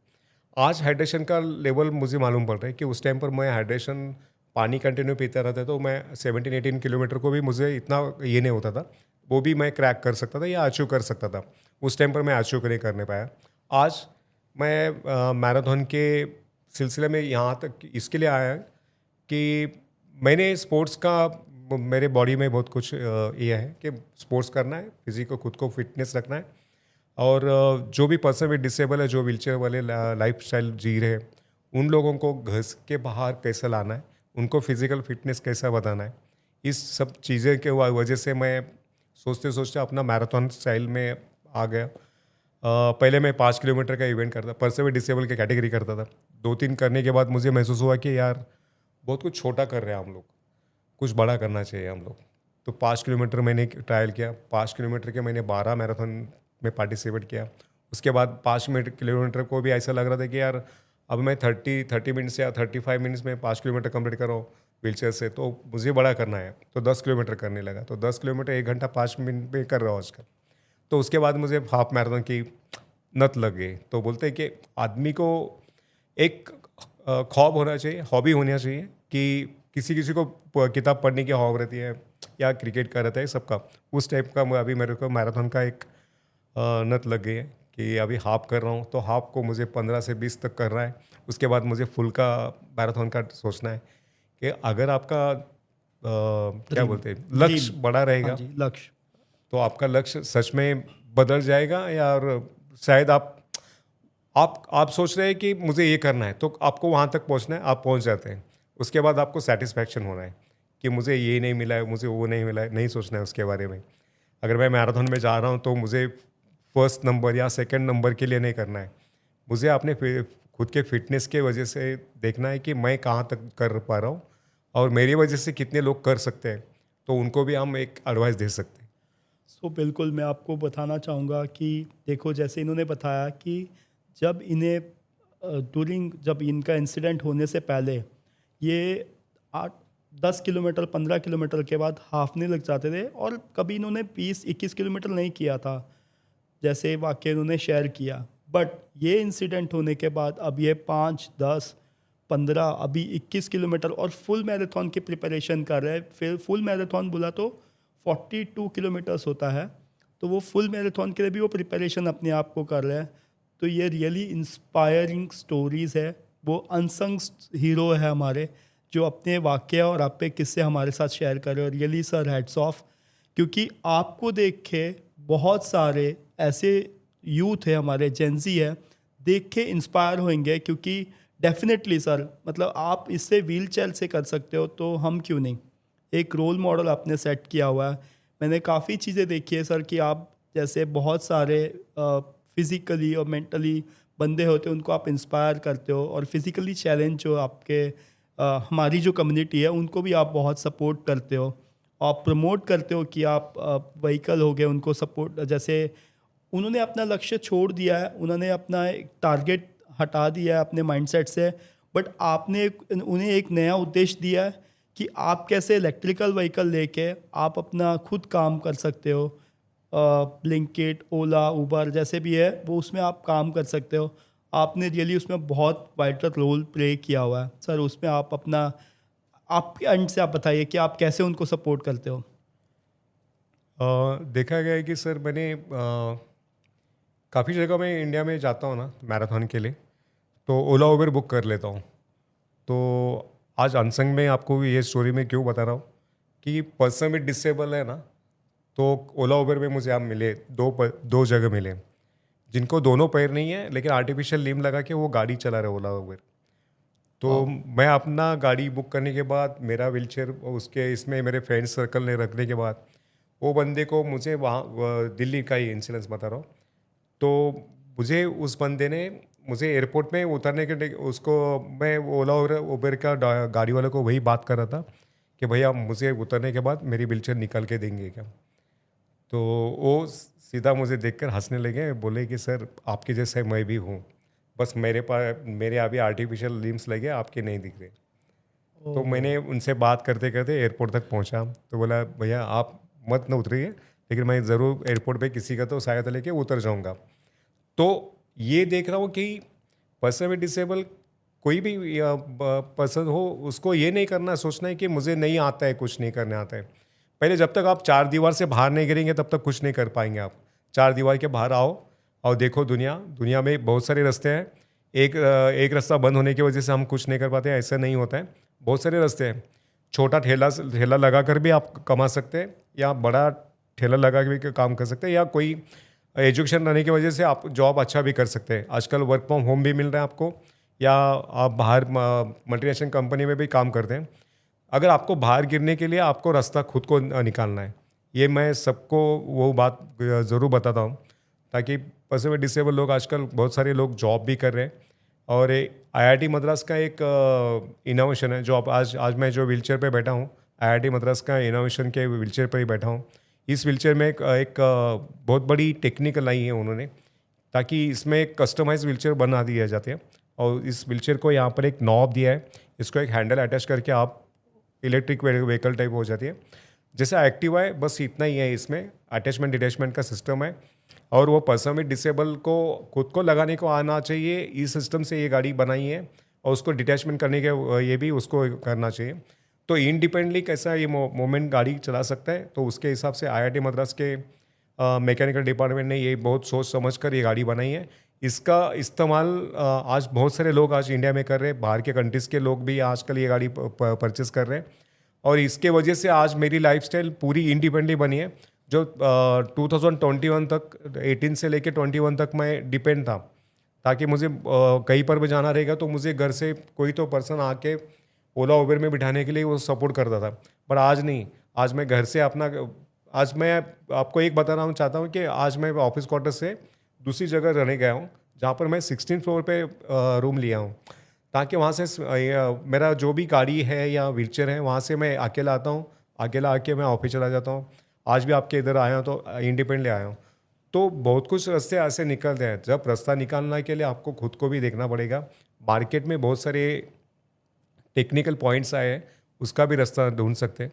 आज हाइड्रेशन का लेवल मुझे मालूम पड़ रहा है कि उस टाइम पर मैं हाइड्रेशन पानी कंटिन्यू पीता रहता, तो मैं 17-18 किलोमीटर को भी मुझे इतना ये नहीं होता था, वो भी मैं क्रैक कर सकता था या अचीव कर सकता था। उस टाइम पर मैं अचीव नहीं करने पाया। आज मैं मैराथन के सिलसिले में यहाँ तक इसके लिए आया कि मैंने स्पोर्ट्स का मेरे बॉडी में बहुत कुछ ये है कि स्पोर्ट्स करना है, फिजिक को खुद को फिटनेस रखना है, और जो भी पर्सन विद डिसेबल है, जो व्हीलचेयर वाले लाइफ स्टाइल जी रहे हैं, उन लोगों को घर के बाहर कैसे लाना है, उनको फिजिकल फिटनेस कैसा बताना है, इस सब चीज़ें के वजह से मैं सोचते सोचते अपना मैराथन स्टाइल में आ गया। पहले मैं 5 किलोमीटर का इवेंट करता, पर्सन विद डिसेबल की कैटेगरी करता था, 2-3 करने के बाद मुझे महसूस हुआ कि यार बहुत कुछ छोटा कर रहे हैं हम लोग, कुछ बड़ा करना चाहिए हम लोग। तो 5 किलोमीटर मैंने ट्रायल किया, 5 किलोमीटर के मैंने 12 मैराथन में पार्टिसिपेट किया। उसके बाद 5 किलोमीटर को भी ऐसा लग रहा था कि यार अब मैं 30 मिनट्स या 35 मिनट्स में 5 किलोमीटर कंप्लीट कर रहा हूँ व्हीलचेयर से, तो मुझे बड़ा करना है। तो 10 किलोमीटर करने लगा, तो 10 किलोमीटर 1 घंटा 5 मिनट में कर रहा हूँ आजकल। तो उसके बाद मुझे हाफ मैराथन की नत लग गई। तो बोलते हैं कि आदमी को एक ख्वाब होना चाहिए, हॉबी होना चाहिए कि किसी किसी को किताब पढ़ने की हॉब रहती है या क्रिकेट का रहता है, सबका उस टाइप का अभी मेरे को मैराथन का एक नत लग गई है कि अभी हाफ कर रहा हूँ। तो हाफ को मुझे 15 से 20 तक करना है। उसके बाद मुझे फुल का मैराथन का सोचना है कि अगर आपका क्या बोलते हैं लक्ष्य Dream। बड़ा हाँ रहेगा जी, लक्ष्य। तो आपका लक्ष्य सच में बदल जाएगा। या शायद आप सोच रहे हैं कि मुझे ये करना है, तो आपको वहाँ तक पहुँचना है, आप पहुँच जाते हैं। उसके बाद आपको सेटिस्फैक्शन होना है कि मुझे ये नहीं मिला है, मुझे वो नहीं मिला है, नहीं सोचना है उसके बारे में। अगर मैं मैराथन में जा रहा हूँ तो मुझे फर्स्ट नंबर या सेकंड नंबर के लिए नहीं करना है, मुझे अपने खुद के फिटनेस के वजह से देखना है कि मैं कहाँ तक कर पा रहा हूँ और मेरी वजह से कितने लोग कर सकते हैं, तो उनको भी हम एक एडवाइस दे सकते हैं। बिल्कुल मैं आपको बताना चाहूँगा कि देखो, जैसे इन्होंने बताया कि जब इन्हें जब इनका इंसिडेंट होने से पहले ये 8-10 किलोमीटर 15 किलोमीटर के बाद हाफने लग जाते थे, और कभी इन्होंने 20-21 किलोमीटर नहीं किया था, जैसे वाक्य इन्होंने शेयर किया। बट ये इंसिडेंट होने के बाद अब ये 5-10-15 अभी 21 किलोमीटर और फुल मैराथन की प्रिपरेशन कर रहे हैं। फिर फुल मैराथन बोला तो 42 किलोमीटर्स होता है, तो वो फुल मैराथन के लिए भी वो प्रिपरेशन अपने आप को कर रहे हैं। तो ये रियली इंस्पायरिंग स्टोरीज़ है। वो अनसंग हीरो है हमारे, जो अपने वाक़या और आप पे किस्से हमारे साथ शेयर कर रहे हो। रियली सर, हैट्स ऑफ, क्योंकि आपको देख के बहुत सारे ऐसे यूथ है हमारे, जेंजी है, देख के इंस्पायर होंगे। क्योंकि डेफिनेटली सर, मतलब आप इससे व्हील चेयर से कर सकते हो, तो हम क्यों नहीं। एक रोल मॉडल आपने सेट किया हुआ है। मैंने काफ़ी चीज़ें देखी है सर कि आप जैसे बहुत सारे फिज़िकली और मेंटली बंदे होते हैं, उनको आप इंस्पायर करते हो, और फिज़िकली चैलेंज जो आपके हमारी जो कम्युनिटी है उनको भी आप बहुत सपोर्ट करते हो। आप प्रमोट करते हो कि आप व्हीकल हो गए उनको सपोर्ट, जैसे उन्होंने अपना लक्ष्य छोड़ दिया है, उन्होंने अपना एक टारगेट हटा दिया है अपने माइंडसेट से, बट आपने उन्हें एक नया उद्देश्य दिया है कि आप कैसे इलेक्ट्रिकल व्हीकल लेके आप अपना खुद काम कर सकते हो। ब्लिंकिट, ओला, उबर जैसे भी है वो, उसमें आप काम कर सकते हो। आपने रियली उसमें बहुत वाइटल रोल प्ले किया हुआ है सर। उसमें आप अपना, आपके एंड से आप बताइए कि आप कैसे उनको सपोर्ट करते हो। देखा गया है कि सर मैंने काफ़ी जगह मैं इंडिया में जाता हूँ ना मैराथन के लिए, तो ओला उबर बुक कर लेता हूँ। तो आज अनसंग में आपको ये स्टोरी में क्यों बता रहा हूँ कि पर्सन विद डिसेबल है ना, तो ओला उबर में मुझे आप मिले, दो जगह मिले जिनको दोनों पैर नहीं है लेकिन आर्टिफिशियल लिम्ब लगा के वो गाड़ी चला रहे ओला उबर। तो मैं अपना गाड़ी बुक करने के बाद मेरा व्हीलचेयर उसके इसमें मेरे फ्रेंड सर्कल ने रखने के बाद वो बंदे को, मुझे वहाँ दिल्ली का ही इंसिडेंस बता रहा हूँ, तो मुझे उस बंदे ने मुझे एयरपोर्ट में उतरने के उसको, मैं ओला उबर का गाड़ी वाले को वही बात कर रहा था कि भैया मुझे उतरने के बाद मेरी व्हीलचेयर निकाल के देंगे क्या। तो वो सीधा मुझे देखकर हंसने लगे, बोले कि सर आपके जैसे मैं भी हूँ, बस मेरे अभी आर्टिफिशियल लिम्स लगे, आपके नहीं दिख रहे। तो मैंने उनसे बात करते करते एयरपोर्ट तक पहुँचा, तो बोला भैया आप मत न उतरिए, लेकिन मैं ज़रूर एयरपोर्ट पे किसी का तो सहायता लेके उतर जाऊँगा। तो ये देख रहा हूँ कि पर्सन विद डिसेबल कोई भी पर्सन हो, उसको ये नहीं करना, सोचना है कि मुझे नहीं आता है, कुछ नहीं करने आता है। पहले जब तक आप 4 दीवार से बाहर नहीं गिरेंगे तब तक कुछ नहीं कर पाएंगे आप। 4 दीवार के बाहर आओ और देखो दुनिया में बहुत सारे रास्ते हैं। एक रास्ता बंद होने की वजह से हम कुछ नहीं कर पाते, ऐसा नहीं होता है। बहुत सारे रास्ते हैं। छोटा ठेला लगा कर भी आप कमा सकते हैं, या बड़ा ठेला लगा के भी काम कर सकते हैं, या कोई एजुकेशन रहने की वजह से आप जॉब अच्छा भी कर सकते हैं। आजकल वर्क फ्रॉम होम भी मिल रहा है आपको, या आप बाहर मल्टीनेशनल कंपनी में भी काम करते हैं। अगर आपको बाहर गिरने के लिए आपको रास्ता खुद को निकालना है। ये मैं सबको वो बात ज़रूर बताता हूँ, ताकि पर्सन विद डिसेबल लोग, आजकल बहुत सारे लोग जॉब भी कर रहे हैं और IIT मद्रास का एक इनोवेशन है जो अब आज मैं जो व्हीलचेयर पे बैठा हूँ, IIT मद्रास का इनोवेशन के व्हीलचेयर पर ही बैठा हूँ। इस व्हीलचेयर में एक बहुत बड़ी टेक्निकल लाई है उन्होंने, ताकि इसमें एक कस्टमाइज व्हीलचेयर बना दिया जाते हैं। और इस व्हीलचेयर को यहाँ पर एक नॉब दिया है, इसको एक हैंडल अटैच करके आप इलेक्ट्रिक व्हीकल टाइप हो जाती है। जैसे एक्टिवा है, बस इतना ही है, इसमें अटैचमेंट डिटैचमेंट का सिस्टम है। और वो पर्सन विद डिसेबल को खुद को लगाने को आना चाहिए, इस सिस्टम से ये गाड़ी बनाई है। और उसको डिटैचमेंट करने के ये भी उसको करना चाहिए। तो इंडिपेंडेंटली कैसा ये मोमेंट गाड़ी चला सकता है, तो उसके हिसाब से IIT मद्रास के मैकेनिकल डिपार्टमेंट ने ये बहुत सोच समझ कर ये गाड़ी बनाई है। इसका इस्तेमाल आज बहुत सारे लोग आज इंडिया में कर रहे हैं, बाहर के कंट्रीज़ के लोग भी आजकल ये गाड़ी परचेस कर रहे हैं। और इसके वजह से आज मेरी लाइफस्टाइल पूरी इंडिपेंडेंटली बनी है। जो 2021 तक 18 से लेके 21 तक मैं डिपेंड था, ताकि मुझे कहीं पर भी जाना रहेगा तो मुझे घर से कोई तो पर्सन आके ओला उबर में बिठाने के लिए वो सपोर्ट करता था। पर आज नहीं, आज मैं घर से अपना आज मैं आपको एक बताना चाहता हूँ कि आज मैं ऑफिस क्वार्टर से दूसरी जगह रहने गया हूँ, जहाँ पर मैं 16 फ्लोर पे रूम लिया हूँ, ताकि वहाँ से मेरा जो भी गाड़ी है या व्हीलचेयर है वहाँ से मैं अकेला आता हूँ, अकेला आके मैं ऑफिस चला जाता हूँ। आज भी आपके इधर आया हूँ तो इंडिपेंडेंटली आया हूँ। तो बहुत कुछ रास्ते ऐसे निकलते हैं। जब रास्ता निकालने के लिए आपको खुद को भी देखना पड़ेगा। मार्केट में बहुत सारे टेक्निकल पॉइंट्स आए हैं, उसका भी रास्ता ढूंढ सकते हैं।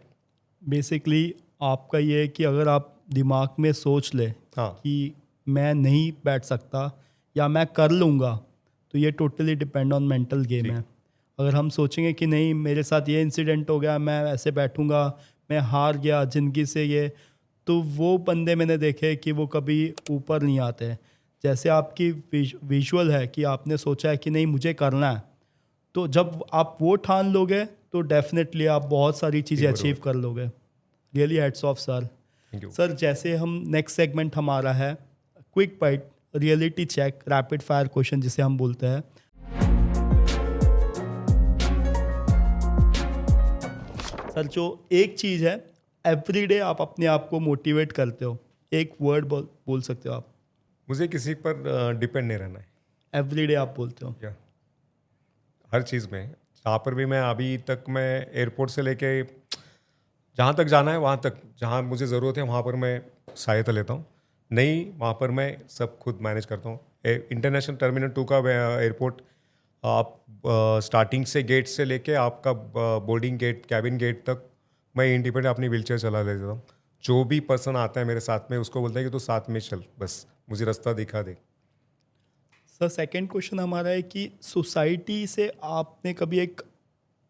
बेसिकली आपका ये है कि अगर आप दिमाग में सोच ले हाँ, कि मैं नहीं बैठ सकता या मैं कर लूँगा, तो ये totally depend on mental game है। अगर हम सोचेंगे कि नहीं मेरे साथ ये इंसिडेंट हो गया, मैं ऐसे बैठूँगा, मैं हार गया ज़िंदगी से ये, तो वो बंदे मैंने देखे कि वो कभी ऊपर नहीं आते। जैसे आपकी विजुअल है कि आपने सोचा है कि नहीं मुझे करना है, तो जब आप वो ठान लोगे तो डेफिनेटली आप बहुत सारी चीज़ें अचीव कर लोगे। Really hats off sir. Thank you. Sir जैसे हम नेक्स्ट सेगमेंट हमारा है quick bite reality check rapid fire question जिसे हम बोलते हैं। सर जो एक चीज़ है एवरीडे आप अपने आप को मोटिवेट करते हो, एक वर्ड बोल सकते हो आप? मुझे किसी पर डिपेंड नहीं रहना है। एवरीडे आप बोलते हो? या हर चीज़ में, जहाँ पर भी मैं अभी तक मैं एयरपोर्ट से लेके जहाँ तक जाना है वहाँ तक, जहाँ मुझे ज़रूरत है वहाँ पर मैं सहायता लेता हूँ। नहीं, वहाँ पर मैं सब खुद मैनेज करता हूँ। इंटरनेशनल टर्मिनल 2 का एयरपोर्ट, आप स्टार्टिंग से गेट से लेके आपका बोर्डिंग गेट कैबिन गेट तक मैं इंडिपेंडेंट अपनी व्हीलचेयर चला लेता हूँ। जो भी पर्सन आता है मेरे साथ में उसको बोलता है कि तू साथ में चल, बस मुझे रास्ता दिखा दे। सर सेकंड क्वेश्चन हमारा है कि सोसाइटी से आपने कभी एक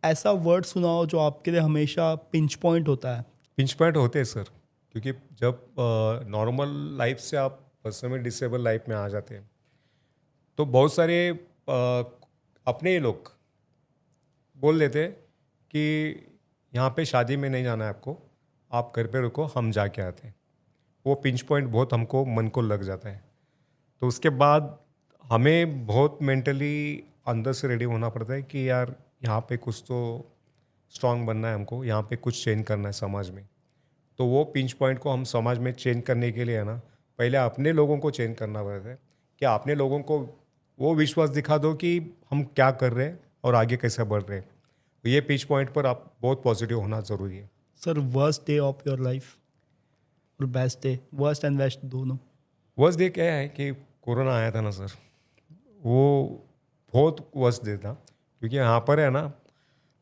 ऐसा वर्ड सुना हो जो आपके लिए हमेशा पिंच पॉइंट होता है? पिंच पॉइंट होते हैं सर, क्योंकि जब नॉर्मल लाइफ से आप पर्सन में डिसेबल लाइफ में आ जाते हैं तो बहुत सारे अपने ही लोग बोल देते हैं कि यहाँ पे शादी में नहीं जाना है आपको, आप घर पे रुको, हम जाके आते हैं। वो पिंच पॉइंट बहुत हमको मन को लग जाता है। तो उसके बाद हमें बहुत मेंटली अंदर से रेडी होना पड़ता है कि यार यहाँ पे कुछ तो स्ट्रांग बनना है हमको, यहाँ पे कुछ चेंज करना है समाज में। तो वो पिंच पॉइंट को हम समाज में चेंज करने के लिए है ना, पहले अपने लोगों को चेंज करना पड़ता है कि अपने लोगों को वो विश्वास दिखा दो कि हम क्या कर रहे हैं और आगे कैसे बढ़ रहे हैं। तो ये पिंच पॉइंट पर आप बहुत पॉजिटिव होना ज़रूरी है। Sir worst day of your life और best day, worst and best दोनों? वर्स्ट डे क्या है कि कोरोना आया था ना सर, वो बहुत वर्स्ट डे था। क्योंकि यहाँ पर है ना,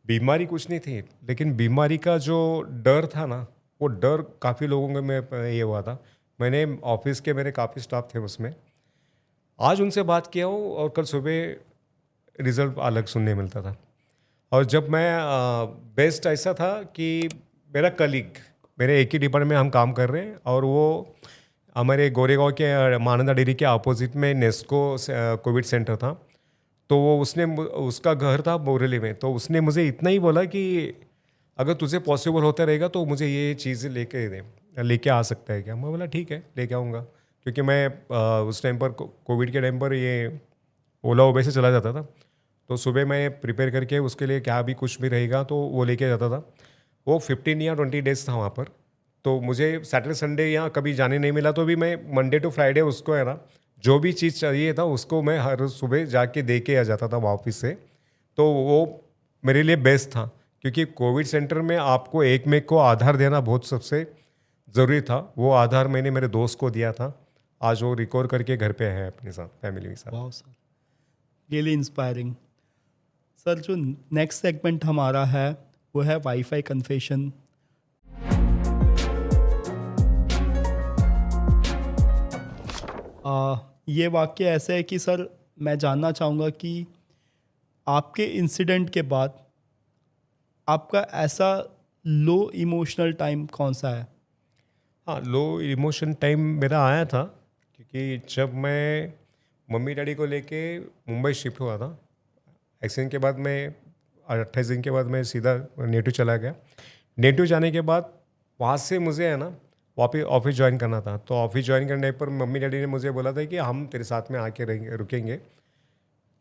बीमारी कुछ नहीं थी, लेकिन बीमारी का जो डर था ना, वो डर काफ़ी लोगों के में ये हुआ था। मैंने ऑफिस के मेरे काफ़ी स्टाफ थे उसमें, आज उनसे बात किया हूँ और कल सुबह रिज़ल्ट अलग सुनने मिलता था। और जब मैं बेस्ट ऐसा था कि मेरा कलीग, मेरे एक ही डिपार्टमेंट में हम काम कर रहे हैं, और वो हमारे गोरेगांव के मानंदा डेयरी के अपोजिट में नेस्को कोविड सेंटर था। तो वो उसका घर था बोरेली में। तो उसने मुझे इतना ही बोला कि अगर तुझे पॉसिबल होता रहेगा तो मुझे ये चीज़ लेके आ सकता है क्या? मैं बोला ठीक है, लेके आऊँगा। क्योंकि मैं उस टाइम पर कोविड के टाइम पर ये ओला उबेर से चला जाता था, तो सुबह मैं प्रिपेयर करके उसके लिए क्या भी कुछ भी रहेगा तो वो लेके जाता था। वो 15 या 20 डेज था वहाँ पर। तो मुझे सैटरडे संडे यहाँ कभी जाने नहीं मिला, तो भी मैं मंडे टू फ्राइडे उसको है ना, जो भी चीज़ चाहिए था उसको मैं हर सुबह जाके दे के आ जाता था ऑफिस से। तो वो मेरे लिए बेस्ट था, क्योंकि कोविड सेंटर में आपको एक में को आधार देना बहुत सबसे ज़रूरी था। वो आधार मैंने मेरे दोस्त को दिया था। आज वो रिकवर करके घर पे है अपने साथ, फैमिली के साथ। वाह सर, रियली इंस्पायरिंग। सर जो नेक्स्ट सेगमेंट हमारा है वो है वाईफाई कन्फेशन। ये वाक्य ऐसा है कि सर मैं जानना चाहूँगा कि आपके इंसिडेंट के बाद आपका ऐसा लो इमोशनल टाइम कौन सा है? हाँ, लो इमोशन टाइम मेरा आया था, क्योंकि जब मैं मम्मी डैडी को लेके मुंबई शिफ्ट हुआ था। एक्सीडेंट के बाद मैं 28 दिन के बाद मैं सीधा नेटिव चला गया। नेटिव जाने के बाद वहाँ से मुझे है ना वापस ऑफिस ज्वाइन करना था। तो ऑफिस ज्वाइन करने पर मम्मी डैडी ने मुझे बोला था कि हम तेरे साथ में आके रहेंगे, रुकेंगे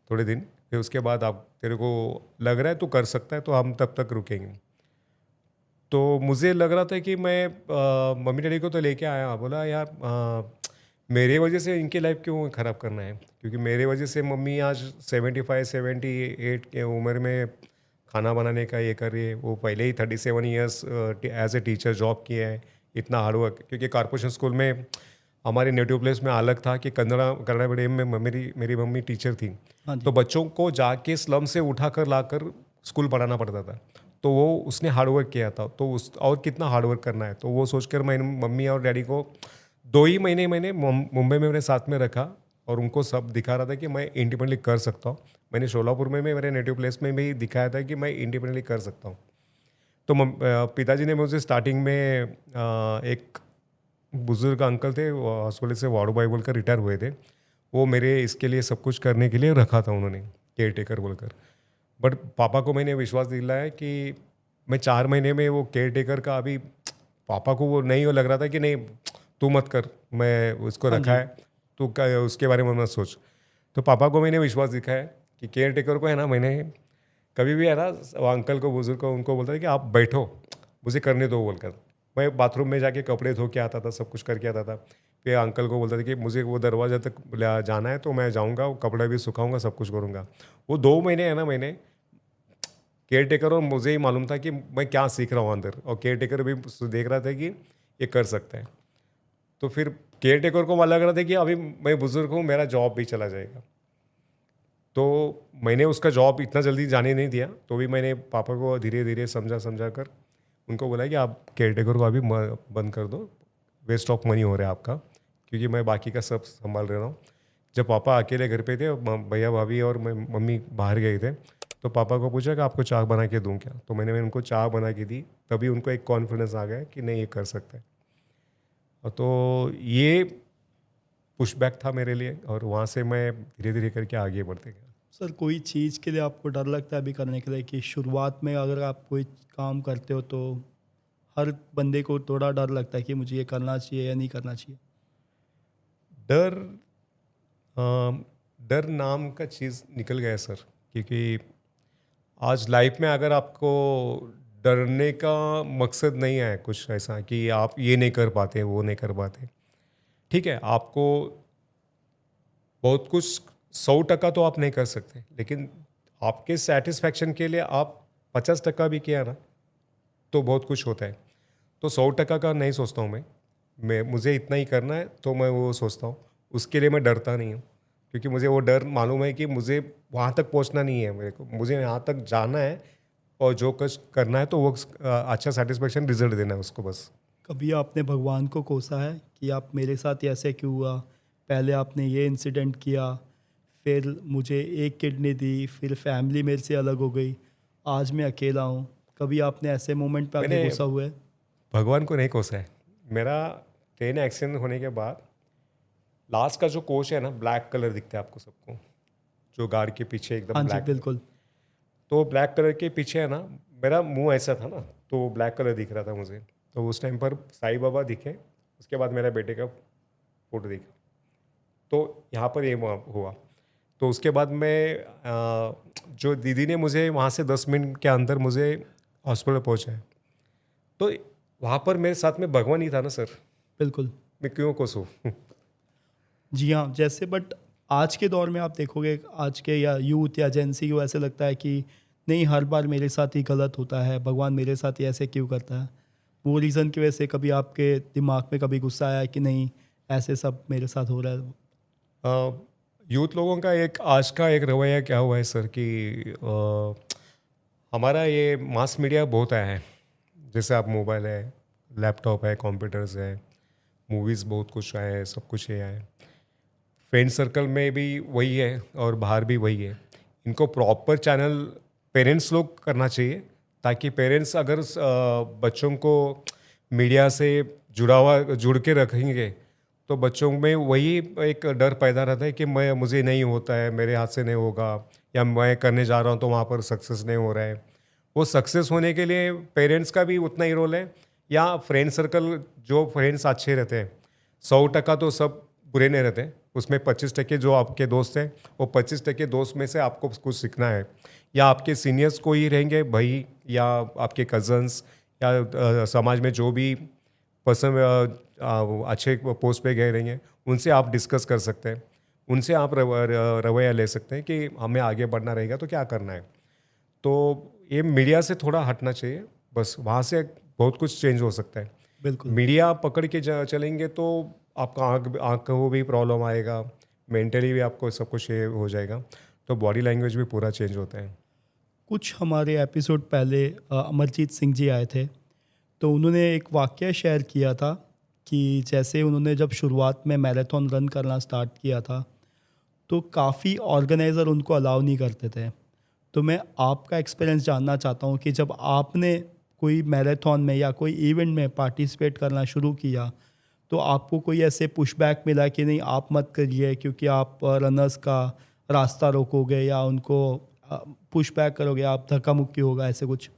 थोड़े दिन, फिर उसके बाद आप तेरे को लग रहा है तू कर सकता है तो हम तब तक रुकेंगे। तो मुझे लग रहा था कि मैं मम्मी डैडी को तो लेके आया, बोला यार मेरे वजह से इनकी लाइफ क्यों ख़राब करना है, क्योंकि मेरे वजह से मम्मी आज 75-78 के उम्र में खाना बनाने का ये कर रही है। वो पहले ही 37 years as a teacher job किया है, इतना हार्डवर्क। क्योंकि कॉर्पोरेशन स्कूल में हमारे नेटिव प्लेस में अलग था कि कन्नड़ा मीडियम में मेरी मम्मी टीचर थी। हाँ जी। तो बच्चों को जाके स्लम से उठा कर लाकर स्कूल पढ़ाना पड़ता था। तो वो उसने हार्डवर्क किया था, तो उस और कितना हार्डवर्क करना है, तो वो सोचकर मैंने मम्मी और डैडी को 2 ही महीने मैंने मुंबई में मेरे साथ में रखा और उनको सब दिखा रहा था कि मैं इंडिपेंडेंटली कर सकता हूँ। मैंने शोलापुर में मेरे नेटिव प्लेस में भी दिखाया था कि मैं इंडिपेंडेंटली कर सकता हूँ। तो पिताजी ने मुझे स्टार्टिंग में एक बुजुर्ग अंकल थे, हॉस्पिटल से वार्ड बॉय बोलकर रिटायर हुए थे। वो मेरे इसके लिए सब कुछ करने के लिए रखा था उन्होंने, केयर टेकर बोलकर। बट पापा को मैंने विश्वास दिलाया कि मैं 4 महीने में वो केयर टेकर का, अभी पापा को वो नहीं, वो लग रहा था कि नहीं तू मत कर, मैं उसको हाँ रखा जी। है, तू उसके बारे में मत सोच। तो पापा को मैंने विश्वास दिखाया कि केयर टेकर को है ना, मैंने कभी भी है ना वो अंकल को, बुजुर्ग को, उनको बोलता था कि आप बैठो, मुझे करने दो बोलकर। मैं बाथरूम में जाके कपड़े धो के आता था, सब कुछ करके आता था। फिर अंकल को बोलता था कि मुझे वो दरवाजा तक जाना है तो मैं जाऊँगा, वो कपड़े भी सुखाऊंगा, सब कुछ करूँगा। वो 2 महीने है ना, मैंने केयर टेकर और मुझे ही मालूम था कि मैं क्या सीख रहा हूँ अंदर, और केयर टेकर भी देख रहा था कि ये कर सकता है। तो फिर केयर टेकर को लग रहा था कि अभी मैं बुजुर्ग हूँ, मेरा जॉब भी चला जाएगा। तो मैंने उसका जॉब इतना जल्दी जाने नहीं दिया। तो भी मैंने पापा को धीरे धीरे समझा कर उनको बोला कि आप केयर टेकर को अभी बंद कर दो, वेस्ट ऑफ मनी हो रहा है आपका, क्योंकि मैं बाकी का सब संभाल रहा हूँ। जब पापा अकेले घर पे थे, भैया भाभी और मैं मम्मी बाहर गए थे, तो पापा को पूछा कि आपको चाय बना के दूँ क्या। तो मैंने उनको चाय बना के दी, तभी उनको एक कॉन्फिडेंस आ गया कि नहीं ये कर सकता है। और तो ये पुशबैक था मेरे लिए, और वहाँ से मैं धीरे धीरे करके आगे बढ़ते गया। सर कोई चीज़ के लिए आपको डर लगता है अभी करने के लिए, कि शुरुआत में अगर आप कोई काम करते हो तो हर बंदे को थोड़ा डर लगता है कि मुझे ये करना चाहिए या नहीं करना चाहिए? डर डर नाम का चीज़ निकल गया सर, क्योंकि आज लाइफ में अगर आपको डरने का मकसद नहीं है कुछ ऐसा कि आप ये नहीं कर पाते, वो नहीं कर पाते, ठीक है, आपको बहुत कुछ 100% तो आप नहीं कर सकते, लेकिन आपके सेटिस्फैक्शन के लिए आप 50% भी किया ना तो बहुत कुछ होता है। तो 100% का नहीं सोचता हूँ मैं मुझे इतना ही करना है तो मैं वो सोचता हूँ, उसके लिए मैं डरता नहीं हूँ। क्योंकि मुझे वो डर मालूम है कि मुझे वहाँ तक पहुँचना नहीं है, मेरे को मुझे यहाँ तक जाना है और जो कुछ करना है तो वो अच्छा सेटिस्फेक्शन रिजल्ट देना है उसको बस। कभी आपने भगवान को कोसा है कि आप मेरे साथ ही ऐसे क्यों हुआ, पहले आपने ये इंसिडेंट किया, फिर मुझे एक किडनी दी, फिर फैमिली मेरे से अलग हो गई, आज मैं अकेला हूँ? कभी आपने ऐसे मोमेंट पे आके मैंने गुस्सा हुआ है? भगवान को नहीं कोसा है। मेरा ट्रेन एक्सीडेंट होने के बाद लास्ट का जो कोच है ना, ब्लैक कलर दिखता है आपको सबको, जो गार्ड के पीछे एकदम हाँ जी, ब्लैक। बिल्कुल। तो ब्लैक कलर के पीछे है ना, मेरा मुंह ऐसा था ना, तो ब्लैक कलर दिख रहा था मुझे। तो उस टाइम पर साईं बाबा दिखे, उसके बाद मेरे बेटे का फोटो दिखा, तो यहाँ पर ये हुआ। तो उसके बाद मैं जो दीदी ने मुझे वहाँ से 10 मिनट के अंदर मुझे हॉस्पिटल पहुँचाया, तो वहाँ पर मेरे साथ में भगवान ही था ना सर, बिल्कुल। मैं क्यों कोसूँ। जी हाँ, जैसे बट आज के दौर में आप देखोगे आज के या यूथ या जेंसी को ऐसे लगता है कि नहीं हर बार मेरे साथ ही गलत होता है, भगवान मेरे साथ ही ऐसे क्यों करता है? वो रीज़न की वजह से कभी आपके दिमाग में कभी गुस्सा आया कि नहीं ऐसे सब मेरे साथ हो रहा है? यूथ लोगों का एक आज का एक रवैया क्या हुआ है सर कि हमारा ये मास मीडिया बहुत आया है। जैसे आप मोबाइल है, लैपटॉप है, कंप्यूटर्स है, मूवीज़ बहुत कुछ आए हैं, सब कुछ ये आए हैं। फ्रेंड सर्कल में भी वही है और बाहर भी वही है। इनको प्रॉपर चैनल पेरेंट्स लोग करना चाहिए, ताकि पेरेंट्स अगर बच्चों को मीडिया से जुड़ के रखेंगे तो बच्चों में वही एक डर पैदा रहता है कि मुझे नहीं होता है, मेरे हाथ से नहीं होगा, या मैं करने जा रहा हूँ तो वहाँ पर सक्सेस नहीं हो रहा है। वो सक्सेस होने के लिए पेरेंट्स का भी उतना ही रोल है, या फ्रेंड सर्कल जो फ्रेंड्स अच्छे रहते हैं। 100% तो सब बुरे नहीं रहते, उसमें 25% जो आपके दोस्त हैं, वो 25% दोस्त में से आपको कुछ सीखना है, या आपके सीनियर्स कोई रहेंगे भाई, या आपके कज़न्स, या समाज में जो भी पर्सन अच्छे पोस्ट पे गए रहेंगे, उनसे आप डिस्कस कर सकते हैं, उनसे आप रवैया ले सकते हैं कि हमें आगे बढ़ना रहेगा तो क्या करना है। तो ये मीडिया से थोड़ा हटना चाहिए, बस वहाँ से बहुत कुछ चेंज हो सकता है। बिल्कुल। मीडिया पकड़ के चलेंगे तो आपका आँख को भी प्रॉब्लम आएगा, मेंटली भी आपको सब कुछ ये हो जाएगा, तो बॉडी लैंग्वेज भी पूरा चेंज होता है। कुछ हमारे एपिसोड पहले अमरजीत सिंह जी आए थे, तो उन्होंने एक वाक़या शेयर किया था कि जैसे उन्होंने जब शुरुआत में मैराथन रन करना स्टार्ट किया था, तो काफ़ी ऑर्गेनाइज़र उनको अलाउ नहीं करते थे। तो मैं आपका एक्सपीरियंस जानना चाहता हूँ कि जब आपने कोई मैराथन में या कोई इवेंट में पार्टिसिपेट करना शुरू किया, तो आपको कोई ऐसे पुशबैक मिला कि नहीं आप मत करिए क्योंकि आप रनर्स का रास्ता रोकोगे या उनको पुशबैक करोगे, आप धक्का मुक्की होगा, ऐसे कुछ?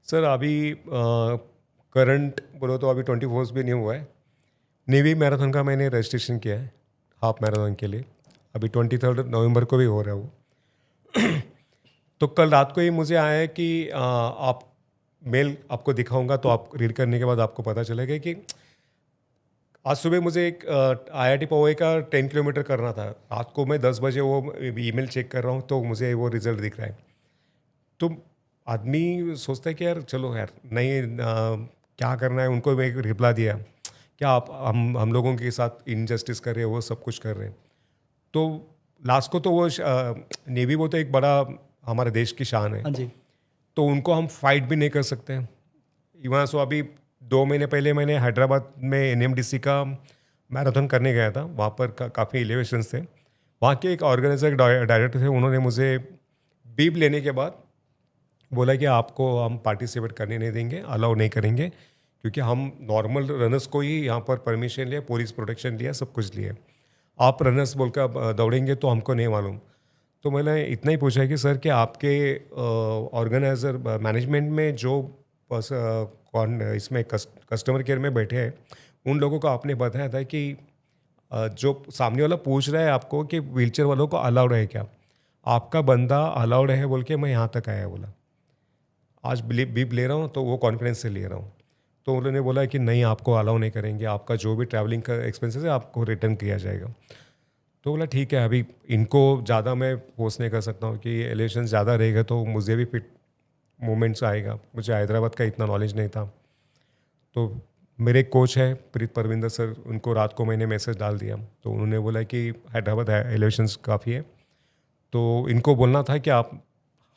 सर अभी करंट बोलो तो अभी 24 भी नहीं हुआ है। नेवी मैराथन का मैंने रजिस्ट्रेशन किया है हाफ मैराथन के लिए, अभी 23 नवंबर को भी हो रहा है वो। तो कल रात को ही मुझे आया है कि आप मेल आपको दिखाऊंगा, तो आप रीड करने के बाद आपको पता चलेगा कि आज सुबह मुझे एक IIT पवई का 10 किलोमीटर करना था। रात को मैं 10 बजे वो ईमेल चेक कर रहा हूँ तो मुझे वो रिजल्ट दिख रहा है। तो आदमी सोचता है कि यार चलो यार नहीं क्या करना है। उनको मैं एक रिप्लाई दिया, क्या आप हम लोगों के साथ इनजस्टिस कर रहे हैं, वो सब कुछ कर रहे हैं। तो लास्ट को तो वो नेवी वो तो एक बड़ा हमारे देश की शान है, हाँ जी। तो उनको हम फाइट भी नहीं कर सकते हैं। इवन सो अभी 2 महीने पहले मैंने हैदराबाद में NMDC का मैराथन करने गया था। वहाँ पर काफ़ी एलिवेशंस थे। वहाँ के एक ऑर्गेनाइजर डायरेक्टर थे, उन्होंने मुझे बीप लेने के बाद बोला कि आपको हम पार्टिसिपेट करने नहीं देंगे, अलाउ नहीं करेंगे, क्योंकि हम नॉर्मल रनर्स को ही यहाँ पर परमिशन लिया, पुलिस प्रोटेक्शन लिया, सब कुछ लिए। आप रनर्स बोलकर दौड़ेंगे तो हमको नहीं मालूम। तो मैंने इतना ही पूछा कि सर कि आपके ऑर्गेनाइजर मैनेजमेंट में जो कौन इसमें कस्टमर केयर में बैठे हैं, उन लोगों को आपने बताया था कि जो सामने वाला पूछ रहा है आपको कि व्हीलचेयर वालों को अलाउड है क्या, आपका बंदा अलाउड है बोल के मैं यहाँ तक आया। बोला आज बीप ले रहा हूँ तो वो कॉन्फिडेंस से ले रहा हूँ। तो उन्होंने बोला कि नहीं आपको अलाउ नहीं करेंगे, आपका जो भी ट्रैवलिंग का एक्सपेंसेस है आपको रिटर्न किया जाएगा। तो बोला ठीक है, अभी इनको ज़्यादा मैं फोर्स नहीं कर सकता हूँ कि एलिवेशन ज़्यादा रहेगा तो मुझे भी फिट मोमेंट्स आएगा। मुझे हैदराबाद का इतना नॉलेज नहीं था। तो मेरे कोच है प्रीत परविंदर सर, उनको रात को मैंने मैसेज डाल दिया, तो उन्होंने बोला कि हैदराबाद एलिवेशंस काफ़ी है, तो इनको बोलना था कि आप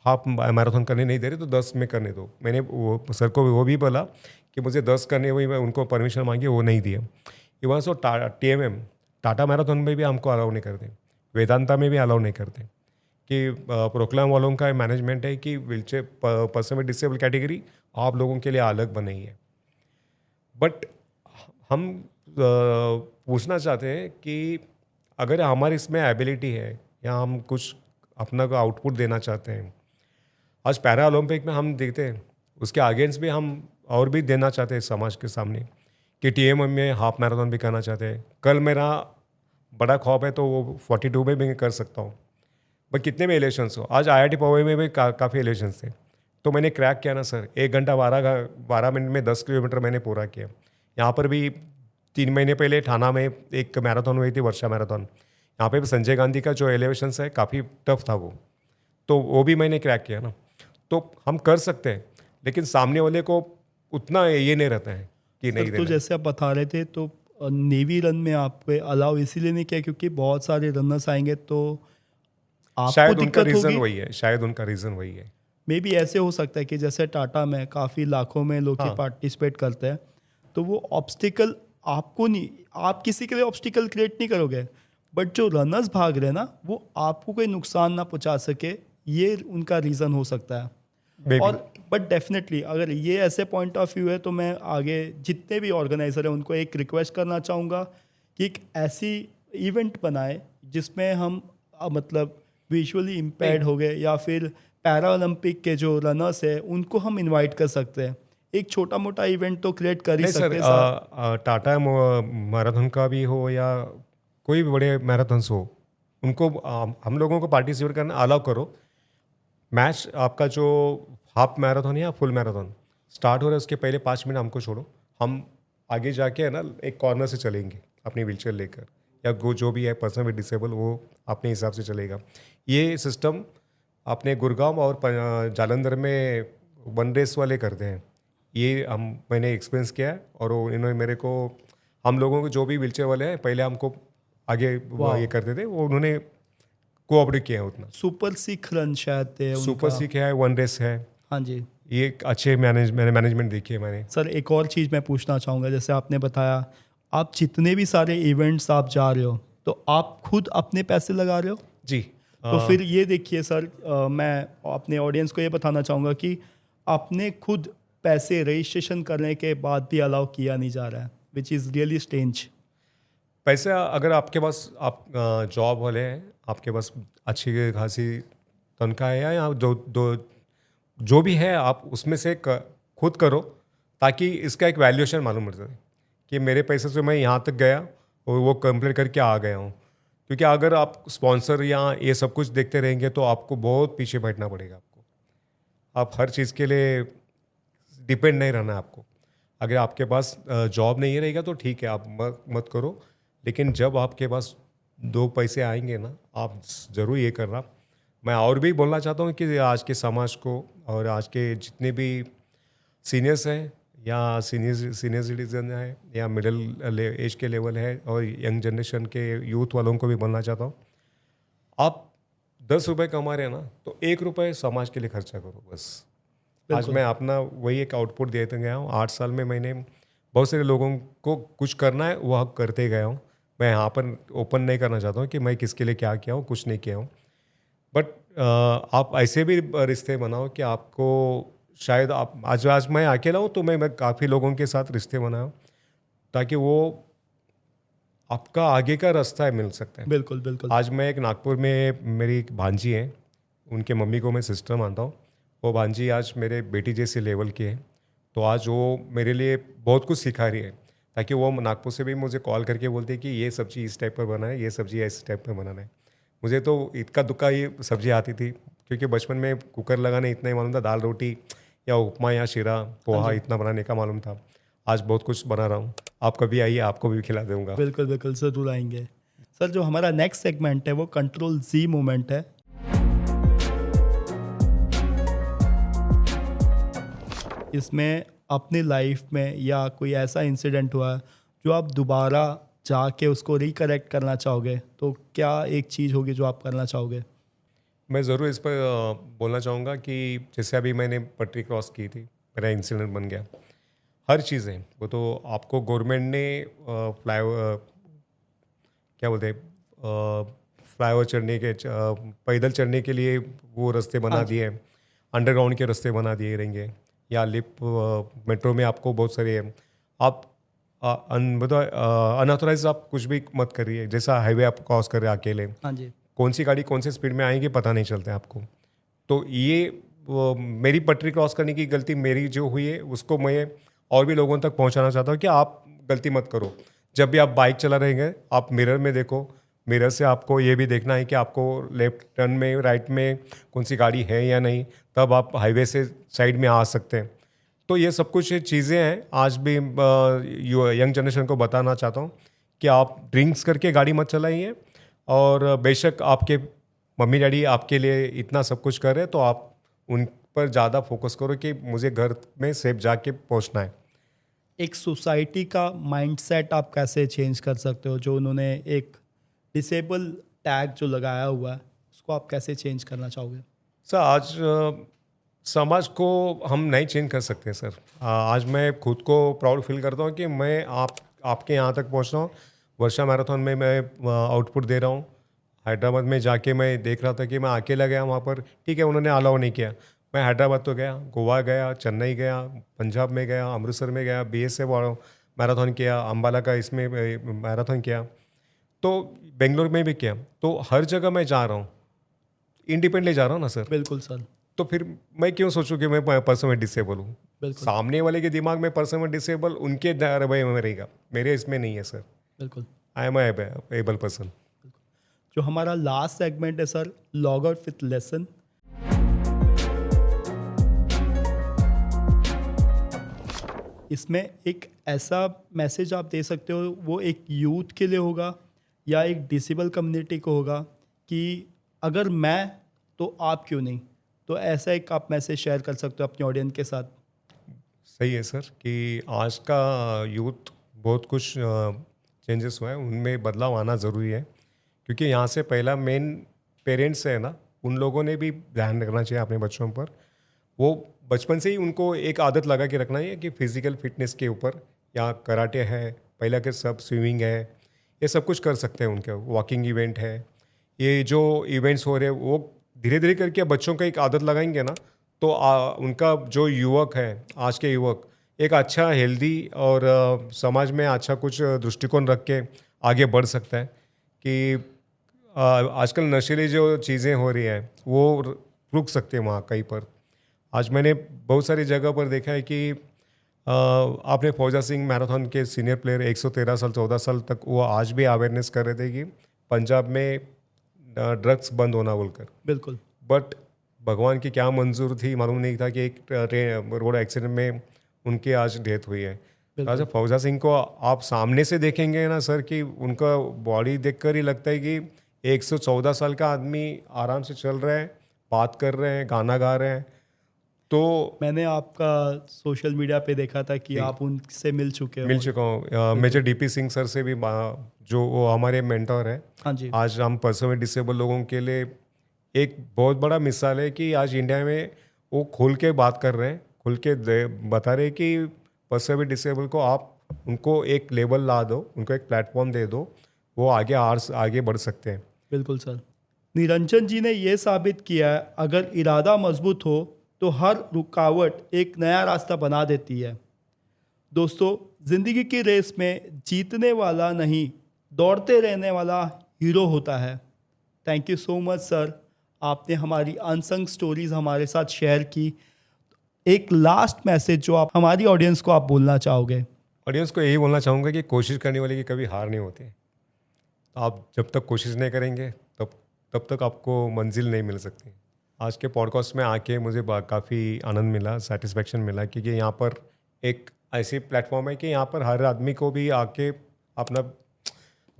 हाफ मैराथन करने नहीं दे रहे तो 10 में करने दो। मैंने वो सर को वो भी बोला कि मुझे 10 करने, वही मैं उनको परमिशन मांगी, वो नहीं दिया। Even so TMM Tata marathon में भी हमको अलाउ नहीं करते, वेदांता में भी अलाउ नहीं करते कि प्रोक्लाम वालों का मैनेजमेंट है कि wheelchair person with disable category आप लोगों के लिए अलग बनाई है। बट हम पूछना चाहते हैं कि अगर हमारी इसमें एबिलिटी है या हम कुछ अपना को आउटपुट देना चाहते हैं, आज पैरा ओलंपिक में हम देखते हैं उसके अगेंस्ट भी हम और भी देना चाहते हैं समाज के सामने कि TMM में हाफ मैराथन भी करना चाहते हैं। कल मेरा बड़ा ख्वाब है तो वो 42 में भी मैं कर सकता हूँ। बट कितने भी इलेक्शंस हो, आज IIT पवई में भी काफ़ी इलेक्शंस थे, तो मैंने क्रैक किया ना सर। 1 घंटा 12 मिनट में 10 किलोमीटर मैंने पूरा किया। यहाँ पर भी 3 महीने पहले ठाणा में एक मैराथन हुई थी, वर्षा मैराथन। यहाँ पे भी संजय गांधी का जो एलिवेशंस है काफ़ी टफ था वो, तो वो भी मैंने क्रैक किया ना। तो हम कर सकते हैं, लेकिन सामने वाले को उतना ये नहीं रहता है कि नहीं सर, तो देना है। जैसे आप बता रहे थे तो नेवी रन में आप पे अलाउ इसीलिए नहीं किया क्योंकि बहुत सारे रनर्स आएंगे तो आपको शायद उनका दिक्कत रीज़न होगी। वही है, शायद उनका रीज़न वही है। मे बी ऐसे हो सकता है कि जैसे टाटा में काफ़ी लाखों में लोग हाँ। पार्टिसिपेट करते हैं, तो वो ऑब्स्टिकल आपको नहीं, आप किसी के लिए ऑब्स्टिकल क्रिएट नहीं करोगे, बट जो रनर्स भाग रहे हैं ना वो आपको कोई नुकसान ना पहुंचा सके, ये उनका रीज़न हो सकता है। Maybe. और बट डेफिनेटली अगर ये ऐसे पॉइंट ऑफ व्यू है तो मैं आगे जितने भी ऑर्गेनाइजर हैं उनको एक रिक्वेस्ट करना चाहूँगा कि एक ऐसी इवेंट बनाए जिसमें हम मतलब विजुअली इम्पेयर्ड हो गए या फिर पैरा ओलंपिक के जो रनर्स है उनको हम इनवाइट कर सकते हैं। एक छोटा मोटा इवेंट तो क्रिएट कर ही नहीं सकते सर, हैं साहब। टाटा मैराथन का भी हो या कोई भी बड़े मैराथन्स हो, उनको हम लोगों को पार्टिसिपेट करना अलाउ करो। मैच आपका जो हाफ मैराथन या फुल मैराथन स्टार्ट हो रहा है उसके पहले 5 मिनट हमको छोड़ो, हम आगे जाके है ना एक कॉर्नर से चलेंगे अपनी व्हीलचेयर लेकर, या जो भी है पर्सन विद डिसेबल वो अपने हिसाब से चलेगा। ये सिस्टम अपने गुड़गांव और जालंधर में वन रेस वाले करते हैं। ये मैंने एक्सपीरियंस किया है, और इन्होंने मेरे को, हम लोगों को जो भी व्हीलचेयर वाले हैं पहले हमको आगे ये करते थे, वो उन्होंने कोऑपरेट किया है उतना। सुपर सिख रन शायद थे सुपर उनका। सीख है, वन रेस है, हाँ जी ये एक अच्छे मैनेजमेंट देखी है मैंने। सर, एक और चीज़ मैं पूछना चाहूँगा, जैसे आपने बताया आप जितने भी सारे इवेंट्स आप जा रहे हो तो आप खुद अपने पैसे लगा रहे हो, जी। तो फिर ये देखिए सर, मैं अपने ऑडियंस को ये बताना चाहूँगा कि आपने खुद पैसे रजिस्ट्रेशन करने के बाद भी अलाउ किया नहीं जा रहा है, विच इज़ रियली स्ट्रेंज। पैसा अगर आपके पास, आप जॉब वाले हैं, आपके पास अच्छी खासी तनख्वाह है, या जो भी है आप उसमें से खुद करो, ताकि इसका एक वैल्यूएशन मालूम पड़ सके कि मेरे पैसे से मैं यहाँ तक गया और वो कंप्लीट करके आ गया हूँ। क्योंकि अगर आप स्पॉन्सर या ये सब कुछ देखते रहेंगे तो आपको बहुत पीछे बैठना पड़ेगा। आप हर चीज़ के लिए डिपेंड नहीं रहना है आपको। अगर आपके पास जॉब नहीं रहेगा तो ठीक है, आप मत करो, लेकिन जब आपके पास 2 पैसे आएंगे ना, आप ज़रूर ये करना। मैं और भी बोलना चाहता हूँ कि आज के समाज को और आज के जितने भी सीनियर्स हैं या सीनियर सिटीजन है या मिडिल एज के लेवल है और यंग जनरेशन के यूथ वालों को भी बोलना चाहता हूँ, आप 10 रुपये कमा रहे हैं ना, तो 1 रुपये समाज के लिए खर्चा करो बस। आज मैं अपना वही एक आउटपुट देते गया हूँ। 8 साल में मैंने बहुत सारे लोगों को कुछ करना है वो करते गया हूँ। मैं यहाँ पर ओपन नहीं करना चाहता हूँ कि मैं किसके लिए क्या किया हूँ, कुछ नहीं किया हूँ, बट आप ऐसे भी रिश्ते बनाओ कि आपको शायद आप आज मैं अकेला हूँ तो मैं काफ़ी लोगों के साथ रिश्ते बनाऊँ, ताकि वो आपका आगे का रास्ता है मिल सकता है। बिल्कुल बिल्कुल। आज मैं एक नागपुर में, मेरी एक भांजी है, उनके मम्मी को मैं सिस्टर मानता हूँ। वो भांजी आज मेरे बेटी जैसे लेवल की है, तो आज वो मेरे लिए बहुत कुछ सिखा रही है, ताकि वो नागपुर से भी मुझे कॉल करके बोलती है कि ये सब्ज़ी इस टाइप पर बनाना है, ये सब्ज़ी इस टाइप पर बनाना है। मुझे तो इक्का दुक्का ये सब्ज़ी आती थी, क्योंकि बचपन में कुकर लगाने इतना ही मालूम था, दाल रोटी या उपमा या शीरा पोहा इतना बनाने का मालूम था। आज बहुत कुछ बना रहा हूँ। आप कभी आइए, आपको भी खिला दूँगा। बिल्कुल बिल्कुल, ज़रूर आएंगे सर। जो हमारा नेक्स्ट सेगमेंट है वो कंट्रोल Z मोमेंट है। इसमें अपनी लाइफ में या कोई ऐसा इंसिडेंट हुआ है जो आप दोबारा जाके उसको रिकरेक्ट करना चाहोगे, तो क्या एक चीज़ होगी जो आप करना चाहोगे? मैं ज़रूर इस पर बोलना चाहूँगा कि जैसे अभी मैंने पटरी क्रॉस की थी, मेरा इंसिडेंट बन गया। हर चीज़ें वो तो आपको गवर्नमेंट ने क्या बोलते हैं, फ्लाईओवर चढ़ने के पैदल चढ़ने के लिए वो रास्ते बना दिए हैं, अंडरग्राउंड के रास्ते बना दिए रहेंगे, या मेट्रो में आपको बहुत सारे आप अनऑथोराइज आप कुछ भी मत करिए। जैसा हाईवे आप क्रॉस कर रहे हैं अकेले, हाँ जी। कौन सी गाड़ी कौन से स्पीड में आएगी पता नहीं चलता है आपको। तो ये मेरी पटरी क्रॉस करने की गलती मेरी जो हुई है उसको मैं और भी लोगों तक पहुंचाना चाहता हूँ कि आप गलती मत करो। जब भी आप बाइक चला रहेंगे आप मिरर में देखो, मिरर से आपको ये भी देखना है कि आपको लेफ्ट टर्न में राइट में कौन सी गाड़ी है या नहीं, तब आप हाईवे से साइड में आ सकते हैं। तो ये सब कुछ चीज़ें हैं आज भी यंग जनरेशन को बताना चाहता हूँ कि आप ड्रिंक्स करके गाड़ी मत चलाइए, और बेशक आपके मम्मी डैडी आपके लिए इतना सब कुछ कर रहे हैं तो आप उन पर ज़्यादा फोकस करो कि मुझे घर में सेफ जाके पहुँचना है। एक सोसाइटी का माइंडसेट आप कैसे चेंज कर सकते हो? जो उन्होंने एक डिसेबल टैग जो लगाया हुआ है उसको आप कैसे चेंज करना चाहोगे? सर आज समाज को हम नहीं चेंज कर सकते सर। आज मैं खुद को प्राउड फील करता हूँ कि मैं आपके यहाँ तक पहुँच रहा हूँ। वर्षा मैराथन में मैं आउटपुट दे रहा हूँ। हैदराबाद में जाके मैं देख रहा था कि मैं अकेला गया वहाँ पर, ठीक है उन्होंने अलाउ नहीं किया, मैं हैदराबाद तो गया, गोवा गया, चेन्नई गया, पंजाब में गया, अमृतसर में गया, BSF मैराथन किया, अम्बाला का इसमें मैराथन किया, तो बेंगलोर में भी किया। तो हर जगह मैं जा रहा हूँ, इंडिपेंडेंटली जा रहा हूँ ना सर। बिल्कुल सर, तो फिर मैं क्यों सोचूं कि मैं पर्सन में डिसेबल हूँ? बिल्कुल सामने वाले के दिमाग में पर्सन में डिसेबल उनके रवैये में रहेगा, मेरे इसमें नहीं है सर। बिल्कुल। I am able person. जो हमारा लास्ट सेगमेंट है sir, log out with lesson. इसमें एक ऐसा मैसेज आप दे सकते हो, वो एक यूथ के लिए होगा या एक डिसेबल कम्युनिटी को होगा कि अगर मैं तो आप क्यों नहीं, तो ऐसा एक आप मैसेज शेयर कर सकते हो अपने ऑडियंस के साथ। सही है सर कि आज का यूथ बहुत कुछ चेंजेस हुआ है, उनमें बदलाव आना ज़रूरी है, क्योंकि यहाँ से पहला मेन पेरेंट्स है ना, उन लोगों ने भी ध्यान रखना चाहिए अपने बच्चों पर। वो बचपन से ही उनको एक आदत लगा के रखना है कि फिजिकल फिटनेस के ऊपर, या कराटे है, पहला के सब स्विमिंग है, ये सब कुछ कर सकते हैं उनके, वॉकिंग इवेंट है, ये जो इवेंट्स हो रहे हैं वो धीरे धीरे करके बच्चों को एक आदत लगाएंगे ना, तो उनका जो युवक है, आज के युवक एक अच्छा हेल्दी और समाज में अच्छा कुछ दृष्टिकोण रख के आगे बढ़ सकता है। कि आजकल नशीली जो चीज़ें हो रही है वो रुक सकते हैं वहाँ कहीं पर। आज मैंने बहुत सारी जगह पर देखा है कि आपने फौजा सिंह मैराथन के सीनियर प्लेयर 113 साल 14 साल तक वो आज भी अवेयरनेस कर रहे थे कि पंजाब में ड्रग्स बंद होना बोलकर। बिल्कुल। बट भगवान की क्या मंजूर थी मालूम नहीं था कि एक रोड एक्सीडेंट में उनकी आज डेथ हुई है। आज फौजा सिंह को आप सामने से देखेंगे ना सर कि उनका बॉडी देखकर ही लगता है कि 114 साल का आदमी आराम से चल रहा है, बात कर रहे हैं, गाना गा रहे हैं। तो मैंने आपका सोशल मीडिया पे देखा था कि आप उनसे मिल चुके हो। मिल चुका हूँ मेजर DP सिंह सर से भी, जो वो हमारे मेंटोर है। हाँ जी। आज हम पर्सन में डिसेबल लोगों के लिए एक बहुत बड़ा मिसाल है कि आज इंडिया में वो खुल के बात कर रहे हैं, खुल के बता रहे हैं कि पर्सन में डिसेबल को आप उनको एक लेवल ला दो, उनको एक प्लेटफॉर्म दे दो, वो आगे बढ़ सकते हैं। बिल्कुल सर। निरंजन जी ने ये साबित किया है, अगर इरादा मजबूत हो तो हर रुकावट एक नया रास्ता बना देती है। दोस्तों, ज़िंदगी की रेस में जीतने वाला नहीं, दौड़ते रहने वाला हीरो होता है। Thank you so much sir, आपने हमारी अनसंग स्टोरीज हमारे साथ शेयर की। एक लास्ट मैसेज जो आप हमारी ऑडियंस को आप बोलना चाहोगे? ऑडियंस को यही बोलना चाहूँगा कि कोशिश करने वाले की कभी हार नहीं होती। आप जब तक कोशिश नहीं करेंगे तब तक आपको मंजिल नहीं मिल सकती। आज के पॉडकास्ट में आके मुझे काफ़ी आनंद मिला, सेटिस्फेक्शन मिला, क्योंकि यहाँ पर एक ऐसी प्लेटफॉर्म है कि यहाँ पर हर आदमी को भी आके अपना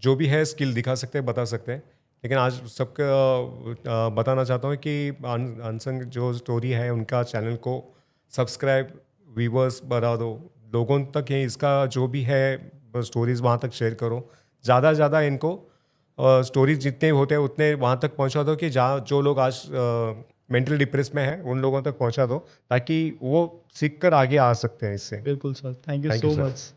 जो भी है स्किल दिखा सकते हैं, बता सकते हैं। लेकिन आज सबको बताना चाहता हूँ कि अनसंग जो स्टोरी है उनका चैनल को सब्सक्राइब, व्यूवर्स बढ़ा दो, लोगों तक ये इसका जो भी है स्टोरीज़ वहाँ तक शेयर करो, ज़्यादा से ज़्यादा इनको स्टोरीज जितने होते हैं उतने वहाँ तक पहुँचा दो कि जहाँ जो लोग आज मेंटल डिप्रेस में है उन लोगों तक पहुँचा दो, ताकि वो सीख कर आगे आ सकते हैं इससे। बिल्कुल sir, thank you Thank you, so sir. Much.